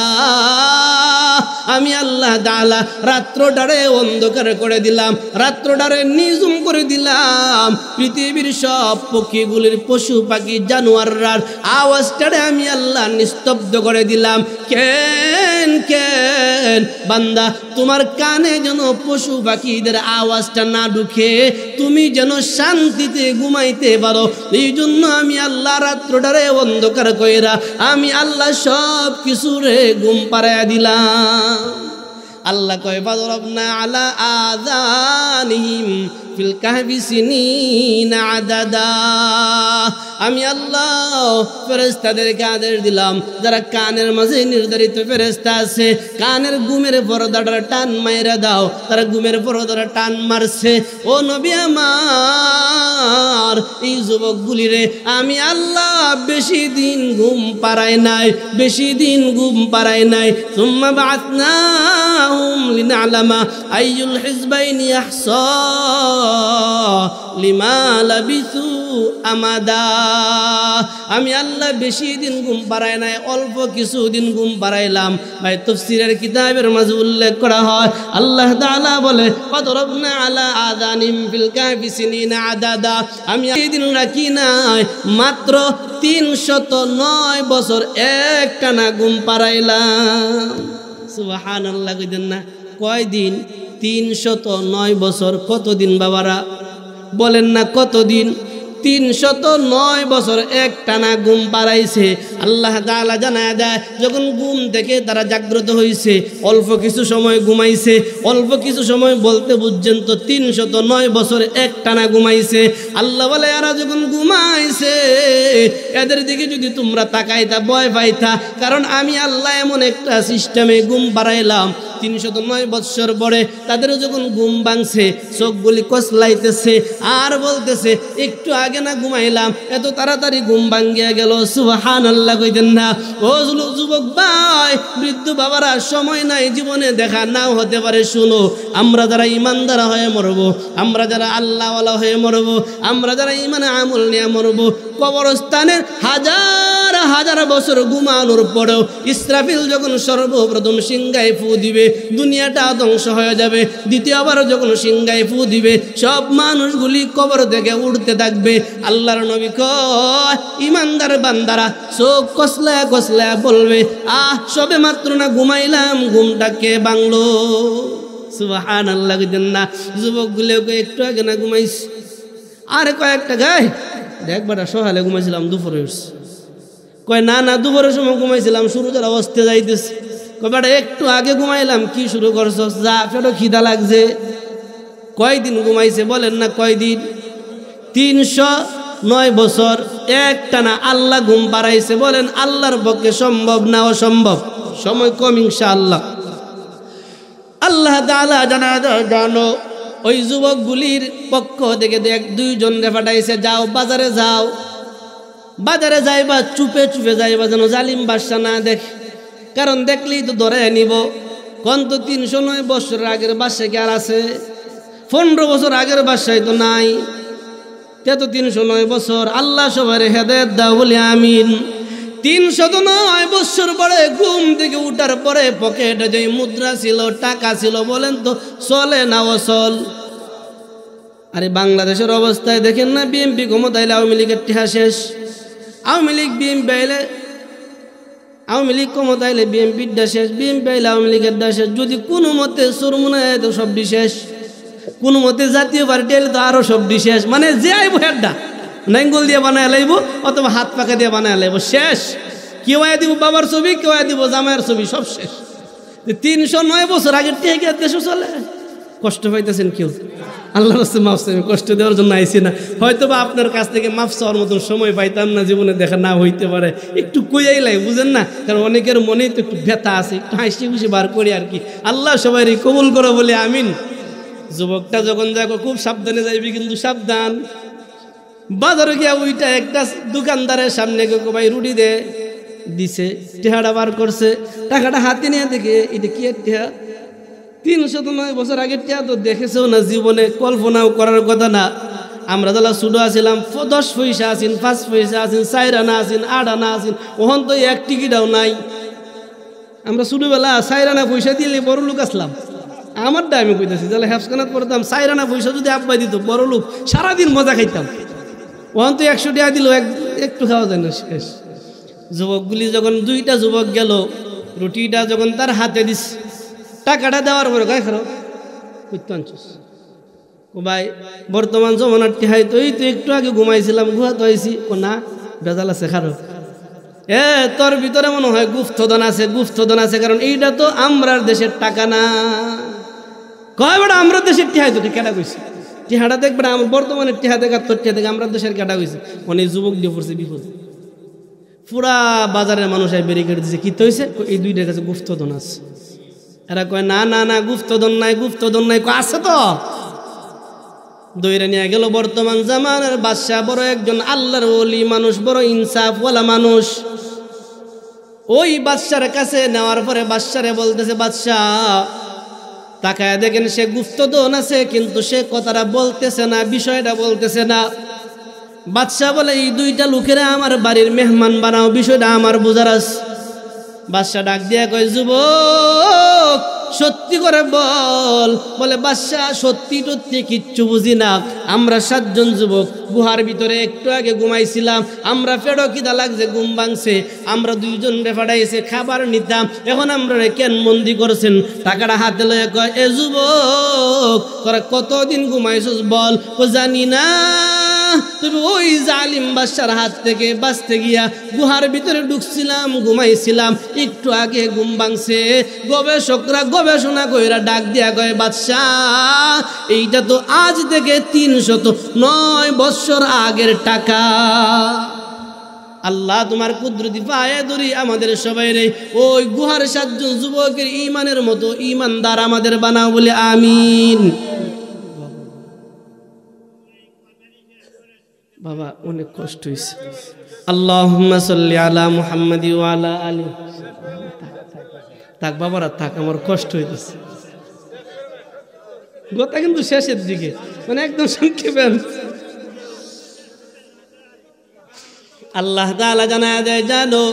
আমি আল্লাহ তাআলা রাত্রটারে অন্ধকার করে দিলাম, রাত্রটারে নিঝুম করে দিলাম। পৃথিবীর সব পক্ষীগুলির, পশু পাখি জানোয়াররার আওয়াজটারে আমি আল্লাহ নিস্তব্ধ করে দিলাম। কেন বলেন বান্দা তোমার কানে যেন পশু পাখিদের আওয়াজটা না ঢুকে, তুমি যেন শান্তিতে ঘুমাইতে পারো। এই জন্য আমি আল্লাহ রাত্রটারে অন্ধকার কইরা আমি আল্লাহ সব কিছু রে ঘুম পাড়াইয়া দিলাম। আল্লাহ কয় ফাদরাবনা আলা আযানিহিম ফিল কাহফি সিনিনা আদাদা। আমি আল্লাহ ফেরেশতাদেরকে আদেশ দিলাম, যারা কানের মাঝে নির্ধারিত ফেরেশতা আছে, কানের ঘুমের পর্দাটা টান মাইরা দাও। তারা ঘুমের পর্দাটা টান মারছে। ও নবী আমার, এই যুবকগুলি রে আমি আল্লাহ বেশি দিন ঘুম পাড়াই নাই, বেশি দিন ঘুম পাড়াই নাই। সুম্মা বা'আথনাহুম লিনা'লামা আইয়ুল হিজবাইনি আহসা লিমা লাবিসু আমাদা। আমি আল্লাহ বেশি দিন ঘুম পাড়াই নাই, অল্প কিছু দিন ঘুম পাড়াইলাম। ভাই তাফসীরের কিতাবের মাঝে উল্লেখ করা হয়, আল্লাহ তাআলা বলে ফাদরাবনা আলা আযানিম ফিল কাহফি সিনিনা আদাদা। আমি এই দিন রাখি নাই, মাত্র 309 বছর একটানা ঘুম পাড়াইলাম। সুবহানাল্লাহ কইতেন না? কয়দিন? 309 বছর। কতদিন বাবারা বলেন না কতদিন? 309 বছর একটানা ঘুম পাড়াইছে। আল্লাহ তাআলা জানায় দেয়, যখন ঘুম থেকে তারা জাগ্রত হয়েছে, অল্প কিছু সময় ঘুমাইছে। অল্প কিছু সময় বলতে বুঝছেন তো 309 বছর একটানা ঘুমাইছে। আল্লাহ বলে এরা যখন ঘুমাইছে, এদের দিকে যদি তোমরা তাকাইতা ভয় পাইতা, কারণ আমি আল্লাহ এমন একটা সিস্টেমে ঘুম পাড়াইলাম। 309 বছর পরে তাদের যখন ঘুম ভাঙছে, চোখগুলি কসলাইতেছে আর বলতেছে একটু আগে না ঘুমাইলাম, এত তাড়াতাড়ি ঘুম ভাঙ্গিয়া গেল। সুবহানাল্লাহ কইতেন না? ও যুবক ভাই, বৃদ্ধ বাবারা, সময় নাই, জীবনে দেখা নাও হতে পারে। শুনো, আমরা যারা ইমানদার হয়ে মরব, আমরা যারা আল্লাহওয়ালা হয়ে মরব, আমরা যারা ইমানে আমল নিয়ে মরব, কবরস্থানের হাজার হাজার বছর ঘুমানোর পরেও ইসরাফিল যখন সর্বপ্রথম সিংহায় ফু দিবে, দুনিয়াটা ধ্বংস হয়ে যাবে। দ্বিতীয়বার যখন সিংহায় ফু দিবে, সব মানুষগুলি কবর থেকে উঠতে থাকবে। আল্লাহর নবী কয়, ইমানদার বান্দারা চোখ কসলায় কসলায় বলবে, সবে মাত্র না ঘুমাইলাম, ঘুমটা কে ভাঙলো? সুবহানাল্লাহ কইতেন না? যুবকগুলো একটু আগে না ঘুমাইছি, আর কয়েকটা গায়ে দেখবার সকালে ঘুমাইছিলাম, দুপুরে উঠছি। কয় না না, দুপুরের সময় ঘুমাইছিলাম, সূর্যের অবস্থা যাইতেছে। কয় বেটা একটু আগে ঘুমাইলাম, কি শুরু করছো? যা পেটে খিদা লাগছে। কয়দিন ঘুমাইছে বলেন না? কয়দিন? 309 বছর একটানা আল্লাহ ঘুম পাড়াইছে। বলেন আল্লাহর পক্ষে সম্ভব না অসম্ভব? সময় কম ইনশাআল্লাহ। আল্লাহ তাআলা জানো ওই যুবকগুলির পক্ষ থেকে 1-2 রে পাঠাইছে, যাও বাজারে যাও, বাজারে যাইবা চুপে চুপে যাইবা, যেন জালিম বাদশা না দেখে, কারণ দেখলেই তো ধরে নিব। কোন তো 309 বছর আগের বাদশা কি আর আছে? 15 বছর আগের বাদশাই তো নাই। তে তো 309 বছর। আল্লাহ সবার হেদায়েত দাও বলি আমিন। 309 বছর পরে ঘুম থেকে উঠার পরে পকেটে যে মুদ্রা ছিল, টাকা ছিল, বলেন তো চলে না অচল? আরে বাংলাদেশের অবস্থায় দেখেন না, বিএনপি ক্ষমতাইলে আওয়ামী লীগের টিহা শেষ। আওয়ামী লীগ বিএনপি আইলে, আওয়ামী লীগ ক্ষমতাইলে বিএনপির ডা শেষ, বিএনপি আইলে আওয়ামী লীগের ডা শেষ। যদি কোনো মতে চরমুনায় তো সব শেষ, কোনো মতে জাতীয় পার্টি আইলে তো আরো সব শেষ। মানে যে আইব হেডটা নাঙ্গল দিয়ে বানায় লাইব অথবা হাত পাকা দিয়ে বানায় লাইব, শেষ। কেউ আয় দিব বাবার ছবি, কেউ আয় দিব জামাইয়ের ছবি, সব শেষ। 309 বছর আগের টিকে দেশও চলে। কষ্ট পাইতেছেন কেউ? আল্লাহর রাস্তায় মাফ চাই, কষ্ট দেওয়ার জন্য আইসি না। হয়তো বা আপনার কাছ থেকে মাফ চাওয়ার মতন সময় পাইতাম না, জীবনে দেখা না হইতে পারে, একটু কইয়াই লাই, বুঝেন না? কারণ অনেকের মনেই তো একটু ব্যথা আছে, একটু হাসি খুশি বার করি আর কি। আল্লাহ সবাই কবুল করো বলে আমিন। যুবকটা যখন যাবো খুব সাবধানে যাইবি, কিন্তু সাবধান। বাজারে গিয়া ওইটা একটা দোকানদারের সামনে ভাই রুটি দে দিছে, টেহাটা বার করছে, টাকাটা হাতে নিয়ে দেখে এটা কি টেহা? 309 বছর আগের টেহা তো দেখেছেও না, জীবনে কল্পনাও করার কথা না। আমরা যারা ছোটো আছিলাম 10 পয়সা আছেন, 5 পয়সা আছেন, 4 আনা আছেন, 8 আনা আছেন, ওখান তো 1 টিকিটাও নাই। আমরা ছোটোবেলা 4 আনা পয়সা দিলে বড় লোক আসলাম। আমারটা আমি কইতেছি, যারা হেফসখানাত পড়তাম, 4 আনা পয়সা যদি আব্বাই দিত, বড় লোক, সারাদিন মজা খাইতাম। ওখান তো 100 টাকা দিল, একটু খাওয়া যায় না, শেষ। যুবকগুলি যখন 2টা যুবক গেল, রুটিটা যখন তার হাতে দিস, টাকাটা দেওয়ার পরে গায়ে খারাপ করতে আনছিস ও ভাই বর্তমান জমানার টিহাই তো এই তো একটু আগে ঘুমাইছিলাম গুহা তো আইসি ও না বেজাল আছে খারাপ তোর ভিতরে মনে হয় গুপ্তধন আছে কারণ এইটা তো আমরার দেশের টাকা না কয় বেটা আমরা দেশের টিহাই তো কেটা কইছি টিহাটা দেখবে আমার বর্তমানে টিহা দেখা তোর টিহা থেকে আমরা দেশের কেটা কইছি অনেক যুবক দিয়ে পড়ছে বিপদ পুরা বাজারের মানুষ ব্যারিকেড দিছে কি হয়েছে এই দুইটার কাছে গুপ্তধন আছে এরা কয় না না না গুপ্তধন নাই আছে তো দইরা নিয়ে গেল বর্তমান জামানার বাদশা বড় একজন আল্লাহর ওলি মানুষ বড় ইনসাফওয়ালা মানুষ ওই বাদশার কাছে নেওয়ার পরে বাদশারে বলতেছে বাদশা তাকায় দেখেন সে গুপ্তধন আছে কিন্তু সে কথাটা বলতেছে না বিষয়টা বলতেছে না বাদশা বলে এই দুইটা লোকেরা আমার বাড়ির মেহমান বানাও বিষয়টা আমার বোঝার আছে বাদশা ডাক দিয়া কয় যুবক সত্যি করে বল বলে বাদশা সত্যি টত্যি কিচ্ছু বুঝি না আমরা 7 জন যুবক গুহার ভিতরে একটু আগে ঘুমাইছিলাম আমরা পেটও খিদা লাগছে ঘুম ভাঙছে আমরা 2 জন রেফাড়াইছে খাবার নিতাম এখন আমরা কেন বন্দি করছেন টাকাটা হাতে লয়ে কয় এ যুবক তোরা কতদিন ঘুমাইছস বল ও জানি না তুমি ওই জালিম বাদশার হাত থেকে বাঁচতে গিয়া গুহার ভিতরে ঢুকছিলাম ঘুমাইছিলাম একটু আগে ঘুম ভাঙছে গবেষকরা গবেষণা কইরা ডাক দিয়া কয় বাদশা এইটা তো আজ থেকে 309 বছর আগের টাকা আল্লাহ তোমার কুদরতি পায়ে ধরি আমাদের সবাই রে ওই গুহার 7 জন যুবকের ঈমানের মতো ঈমানদার আমাদের বানাও বলে আমিন বাবা অনেক কষ্ট হয়েছে আল্লাহুম্মা সাল্লি আলা মুহাম্মাদি ওয়া আলা আলি থাক বাবারা থাক আমার কষ্ট হইতেছে কথা কিন্তু শেষের দিকে মানে একদম সংক্ষেপে আল্লাহ তাআলা জানায় দেয় জানো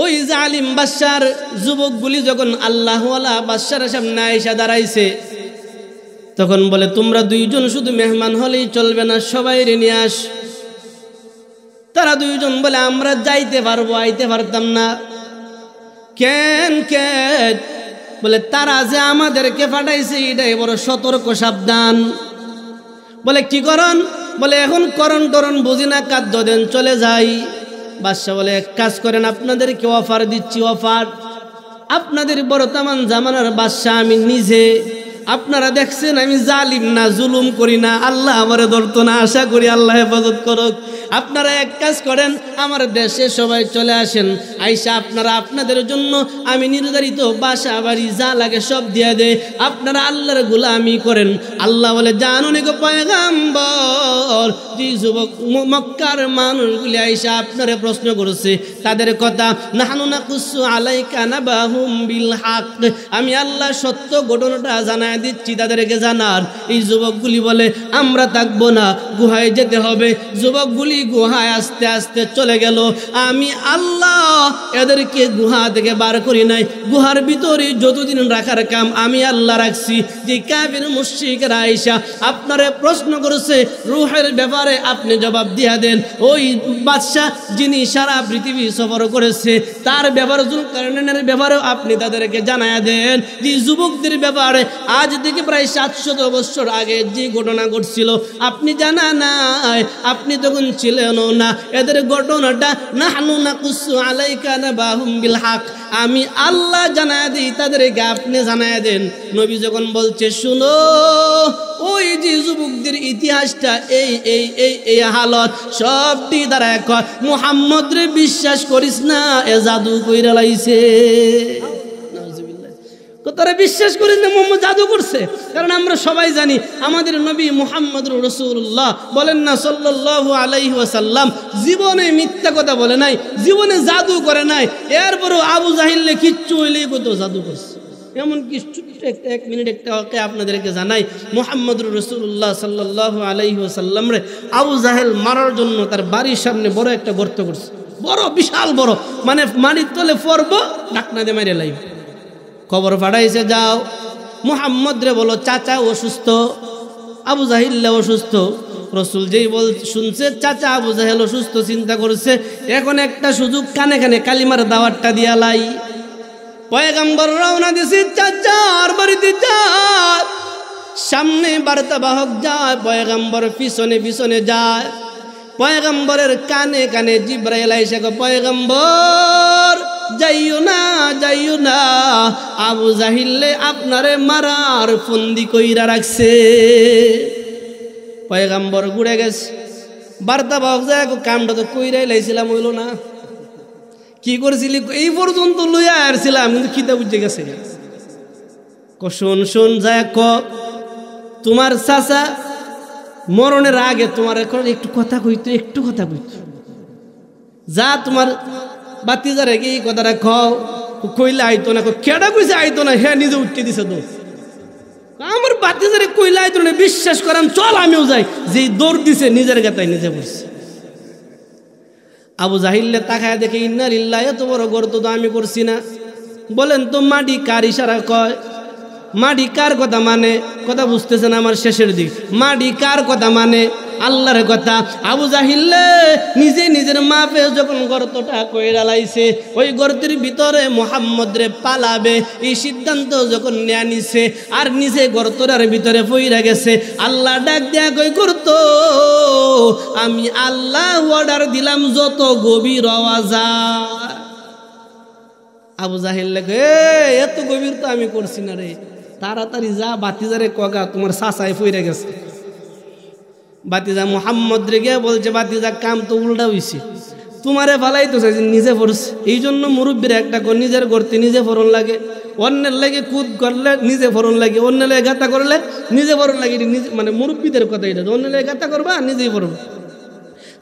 ওই জালিম বাদশার যুবকগুলি যখন আল্লাহওয়ালা বাদশার সামনে আয়েশা দাঁড়াইছে তখন বলে তোমরা 2 জন শুধু মেহমান হলেই চলবে না সবাই রে নিয়ে আস তারা 2 জন বলে আমরা যাইতে পারবো আইতে পারতাম না কেন বলে তারা যে আমাদেরকে পাঠাইছে এটাই বড় সতর্ক সাবধান বলে কি করন বলে এখন করণ বুঝি না কাদ্য দেন চলে যাই বাদশা বলে এক কাজ করেন আপনাদেরকে অফার দিচ্ছি অফার আপনাদের বর্তমান জামানার বাদশা আমি নিজে আপনারা দেখছেন আমি জালিম না জুলুম করি না আল্লাহ আমারে ধরতো না আশা করি আল্লাহ হেফাজত করুক আপনারা এক কাজ করেন আমার দেশে সবাই চলে আসেন আইসা আপনারা আপনাদের জন্য আমি নির্ধারিত বাসা বাড়ি যা লাগে সব দিয়ে দে আপনারা আল্লাহর গোলামি করেন আল্লাহ বলে জানুনি গো পয়গাম্বর যে যুবক মক্কার মানুষগুলি আইসা আপনারে প্রশ্ন করছে তাদের কথা নাহনু নাকুসু আলাইকা নাবাহুম বিল হক আমি আল্লাহ সত্য ঘটনাটা জানায় দিচ্ছি তাদেরকে জানার এই যুবকগুলি বলে আমরা থাকবো না গুহায় যেতে হবে যুবকগুলি গুহায় আস্তে আস্তে চলে গেল আমি আল্লাহ এদেরকে গুহা থেকে বার করি নাই গুহার ভিতরে যতদিন রাখার কাম আমি আল্লাহ রাখছি যে কাফির মুশরিকরা আয়েশা আপনারে প্রশ্ন করেছে রূহের ব্যাপারে আপনি জবাব দিয়া দেন ওই বাদশা যিনি সারা পৃথিবী সফর করেছে তার ব্যাপারে যুলকারনাইনের ব্যাপারেও আপনি তাদেরকে জানায়া দেন যে যুবকদের ব্যাপারে আজ থেকে প্রায় 700 বছর আগে যে ঘটনা ঘটছিল আপনি জানা নাই আপনি তখন ছিলেন না এদের ঘটনাটা নাহনু নাকুসু আলাইকা নাবাহুম বিল হক আমি আল্লাহ জানায় দিই তাদেরকে আপনি জানায় দেন নবী যখন বলছে শুনো ওই যে যুবকদের ইতিহাসটা এই হালত সবটি দ্বারা এক মুহাম্মদ রে বিশ্বাস করিস না এ জাদু কইরা লাইছে তারা বিশ্বাস করেন না মোহাম্মদ জাদু করছে কারণ আমরা সবাই জানি আমাদের নবী মুহাম্মদুর রাসূলুল্লাহ বলেন না সাল্লাল্লাহু আলাইহি ওয়াসাল্লাম জীবনে মিথ্যা কথা বলে নাই জীবনে জাদু করে নাই এরপরও আবু জাহিলে কিচ্ছু হইলেই কত জাদু করছে এমন কি এক মিনিট একটা ওকে আপনাদেরকে জানাই মুহাম্মদুর রাসূলুল্লাহ সাল্লাল্লাহু আলাইহি ওয়াসাল্লাম রে আবু জাহেল মারার জন্য তার বাড়ির সামনে বড় একটা গর্ত করছে বড় বিশাল বড় মানে মাটির তলে পড়বো ঢাকনা দিয়ে মেরে লাইব খবর পাঠাইছে যাও মুহাম্মদ রে বলো চাচা অসুস্থ আবু জাহিল অসুস্থ রসুল যেই শুনছে চাচা আবু জাহেল অসুস্থ চিন্তা করছে এখন একটা সুযোগ কানে কানে কালিমার দাওয়াতটা দিয়া লাই পয়গম্বর রওনা দিছে চাচার বাড়িতে যায়, সামনে বার্তাবাহক যায়, পয়গম্বর পিছনে পিছনে যায়। পয়গম্বরের কানে কানে জিব্রাইল আইসা কয়, পয়গম্বর যাইও না যাইও না, আবু জাহিলে আপনারে মারার ফন্দি কইরা রাখছে। পয়গম্বর ঘুরে গেছে, বার্তাবাহক যায়, কামটা তো কইরাই লাইছিলাম, হইল না, কি করেছিলি এই পর্যন্ত লইয়া আসছিলাম, কিন্তু খিদা বুঝে গেছে। শোন শোন যায়, তোমার চাচা মরণের আগে তোমার একটু কথা কইতো, একটু কথা কইতো, যা তোমার বাতিজারে কি কথাটা খাও, কইলে আইতো না। কেডা কইছে আইতো না? হ্যাঁ নিজে উঠতে দিছে তো, আমার বাতিজারে কইলে আইতো না, বিশ্বাস করাম, চল আমিও যাই। যেই দৌড় দিছে নিজের গাতায় নিজে পড়ছে। আবু জাহিল্লে তাকায় দেখে, ইন্না লিল্লাহি, এত বড় গর্ত তো আমি করছি না। বলেন তো মাটি কার ইশারা কয়? মাটি কার কথা মানে? কথা বুঝতেছেন আমার শেষের দিক। মাটি কার কথা মানে? আল্লাহর কথা। আবু জাহিল্লে নিজে নিজের মাপে যখন গর্তটা কইরা লাইছে, ওই গর্তের ভিতরে মুহাম্মদ রে পালাবে এই সিদ্ধান্ত যখন নেয়া নিছে, আর নিজে গর্তটার ভিতরে পইরা গেছে, আল্লাহ ডাক দেয়া কই, গর্ত আমি আল্লাহ অর্ডার দিলাম যত গভীর আওয়াজ। আবু জাহিল্লে এত গভীর তো আমি করছি না রে, তাড়াতাড়ি যা বাতিজারে কগা তোমার চাচায় পইরা গেছে। বাতিজা মুহাম্মদ রে গিয়ে বলছে, বাতিজা কাম তো উল্টা হইছে, তোমারে ফালাই তো চাইছে, নিজে পড়ছে। এই জন্য মুরব্বীর একটা নিজের করতে নিজে ফরন লাগে, অন্যের লাগে কুদ করলে নিজে ফরন লাগে, অন্যের লাগে গাতা করলে নিজে ফরন লাগে। মানে মুরব্বীদের কথা এটা, অন্যের লাগে গাতা করবা নিজেই ফরন।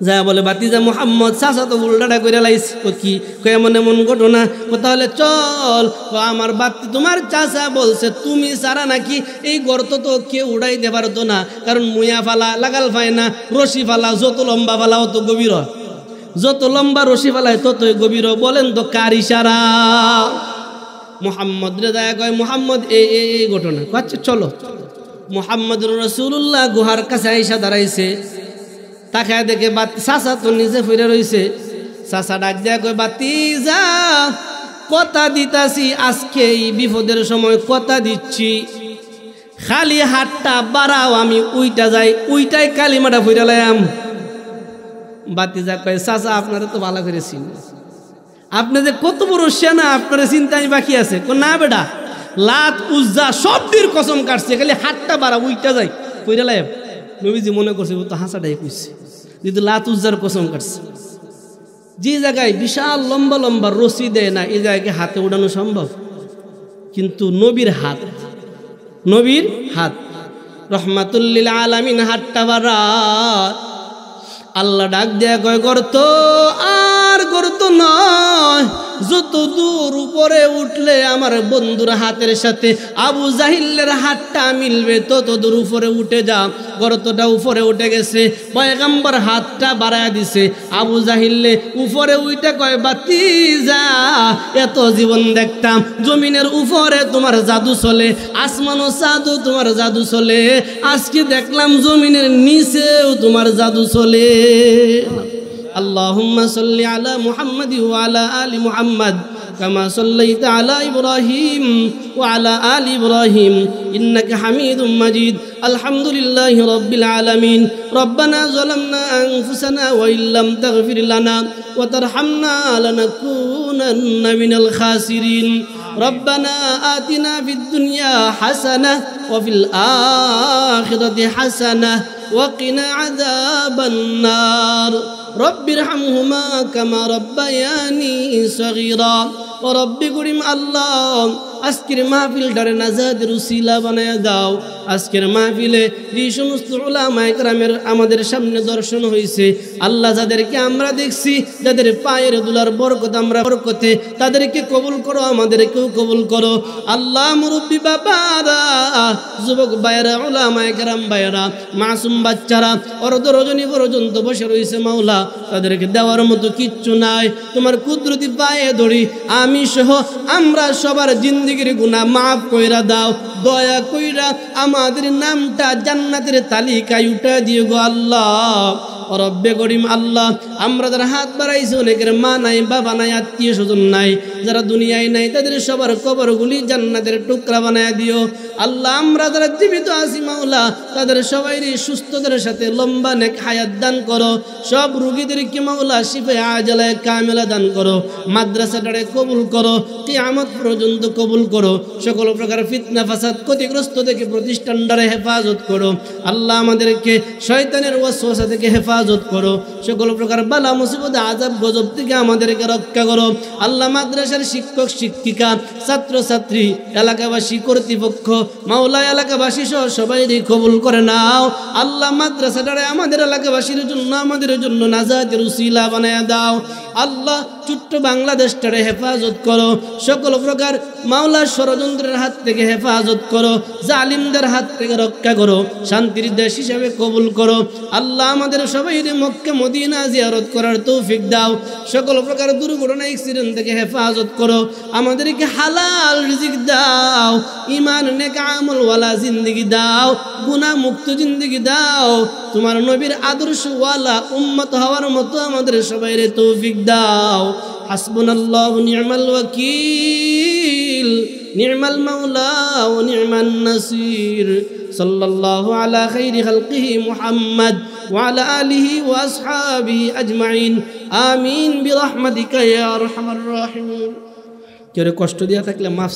যা বলে, বাতিজা মুহাম্মদ চাচা তো উল্টাটা করে লাইছে। কি এমন এমন ঘটনা? তাহলে চল, আমার বাতি তোমার চাচা বলছে তুমি সারা নাকি এই গর্ত তো কেউ উড়াইতে পারতো না, কারণ মুয়া ফালা লাগাল পায় না, রশি ফালা যত লম্বা ফালা অত গভীর, যত লম্বা রশি ফালায় ততই গভীর। বলেন তো কার ইশারা? মুহাম্মদ রে দয়া কয়, মুহাম্মদ এই ঘটনা। আচ্ছা চলো। মুহাম্মদ রাসূলুল্লাহ গুহার কাছে আইসা দাঁড়াইছে, তাকায় দেখে চাচা তো নিজে ফিরে রইছে। চাচা ডাক দেয়া কয়, বাতিজা কথা দিতাছি, আজকে এই বিপদের সময় কথা দিচ্ছি, খালি হাতটা বাড়াও, আমি উইটা যাই, উইটাই কালিমাটা ফিরে লাইম। বাতিজা কয়, চাচা আপনারা তো ভালো করে চিনি, আপনি যে কত বড় সেনা, আপনার চিন্তাই বাকি আছে? না বেটা, লাত উজ্জা সবটির কসম কাটছে, খালি হাতটা বাড়া উইটা যাই ফিরে লাইম। নবীজি মনে করছে ও তো হাসাটাই কইছে, কিন্তু লাত উজ্জার কসম কাটছে। যে জায়গায় বিশাল লম্বা লম্বা রশি দেয় না, এই জায়গায় হাতে উড়ানো সম্ভব, কিন্তু নবীর হাত, নবীর হাত রহমাতুল লিল আলামিন, হাতটা বাড়া। আল্লাহ ডাক দেয়া কয়, গর্ত আর গর্ত নয়, যত দূর উপরে উঠলে আমার বন্ধুর হাতের সাথে আবু জাহিলের হাতটা মিলবে, তত দূর উপরে উঠে যা। গর্তটা উপরে উঠে গেছে, পয়গম্বর হাতটা বাড়ায় দিছে। আবু জাহিলে উপরে উইটা কয়, বাতিজা এত জীবন দেখতাম জমিনের উপরে তোমার জাদু চলে, আসমানও জাদু তোমার জাদু চলে, আজকে দেখলাম জমিনের নিচেও তোমার জাদু চলে। اللهم صل على محمد وعلى آل محمد كما صليت على إبراهيم وعلى آل إبراهيم إنك حميد مجيد الحمد لله رب العالمين ربنا ظلمنا أنفسنا وإن لم تغفر لنا وترحمنا لنكونن من الخاسرين ربنا آتنا في الدنيا حسنة وفي الآخرة حسنة وقنا عذاب النار رب ارحمهما كما ربياني صغيرا ورب كريم الله আজকের মাহফিলটারে নাজাতের উসিলা বানায়া দাও। আজকের মাহফিলে যে সমস্ত উলামায়ে কেরামের আমাদের সামনে দর্শন হয়েছে, আল্লাহ যাদেরকে আমরা দেখছি, যাদের পায়ের দুলার বরকত আমরা বরকতে তাদেরকে কবুল করো, আমাদেরকেও কবুল করো। আল্লাহ মুরব্বী বাবারা, যুবক ভাইয়েরা, উলামায়ে কেরাম ভাইয়েরা, মাসুম বাচ্চারা অর্ধ রজনী পর্যন্ত বসে রয়েছে, মাওলা তাদেরকে দেওয়ার মতো কিচ্ছু নাই। তোমার কুদরতি পায়ে ধরি আমি সহ আমরা সবার জিন্দেগির গুনাহ মাফ কইরা দাও, দয়া কইরা আমাদের নামটা জান্নাতের তালিকায় উঠা দিও গো আল্লাহ। রব্বে করিম আল্লাহ, আমরা যারা হাত বাড়াইছি অনেকের মা নাই, বাবা নাই, আত্মীয় স্বজন নাই, যারা দুনিয়ায় নাই, তাদের সবার কবরগুলি জান্নাতের টুকরা বানায় দিও আল্লাহ। আমরা যারা জীবিত আছি মাওলা, তাদের সবাইরই সুস্থতার সাথে লম্বা নেক হায়াত দান করো। সব রোগীদেরকে মাওলা শিফায়ে আজালায়ে কামিলা দান করো। মাদ্রাসাটারে কবুল করো, কিয়ামত পর্যন্ত কবুল করো। সকল প্রকার ফিতনা ফাসাদ ক্ষতিগ্রস্ত থেকে প্রতিষ্ঠানটারে হেফাজত করো আল্লাহ। আমাদেরকে শয়তানের ওয়াসওয়াসা থেকে হেফাজত করো। সকল প্রকার বালা মুসিবত আযাব গজব থেকে আমাদেরকে রক্ষা করো আল্লাহ। মাদ্রাসার শিক্ষক শিক্ষিকা, ছাত্র ছাত্রী, এলাকাবাসী, কর্তৃপক্ষ মাওলা, এলাকাবাসী সহ সবাইকে কবুল করে নাও আল্লাহ। মাদ্রাসাটারে আমাদের এলাকাবাসীর জন্য, আমাদের জন্য নাজাতের উসিলা বানায় দাও আল্লাহ। ছোট্ট বাংলাদেশটারে হেফাজত করো। সকল প্রকার মাওলা ষড়যন্ত্রের হাত থেকে হেফাজত করো, জালিমদের হাত থেকে রক্ষা করো, শান্তির দেশ হিসাবে কবুল করো আল্লাহ। আমাদের সবাইকে মক্কা মদিনা জিয়ারত করার তৌফিক দাও। সকল প্রকার দুর্ঘটনা অ্যাক্সিডেন্ট থেকে হেফাজত করো। আমাদেরকে হালাল রিজিক দাও, ঈমান নেক আমল ওয়ালা জিন্দেগি দাও, গুনাহ মুক্ত জিন্দেগি দাও। তোমার নবীর আদর্শ ওয়ালা উম্মত হওয়ার মতো আমাদের সবাইকে তৌফিক দাও। হাসবুনাল্লাহু নি'মাল ওয়াকিল, নি'মাল মাওলা ওয়া নি'মান নাসির। সাল্লাল্লাহু আলা খাইরি খালকিহি মুহাম্মদ ওয়া আলা আলিহি ওয়া আসহাবিহি আজমাইন। আমিন বিরহমাতিকা ইয়া আরহামার রাহিমিন। কেউ কষ্ট দিয়া থাকলে মাফ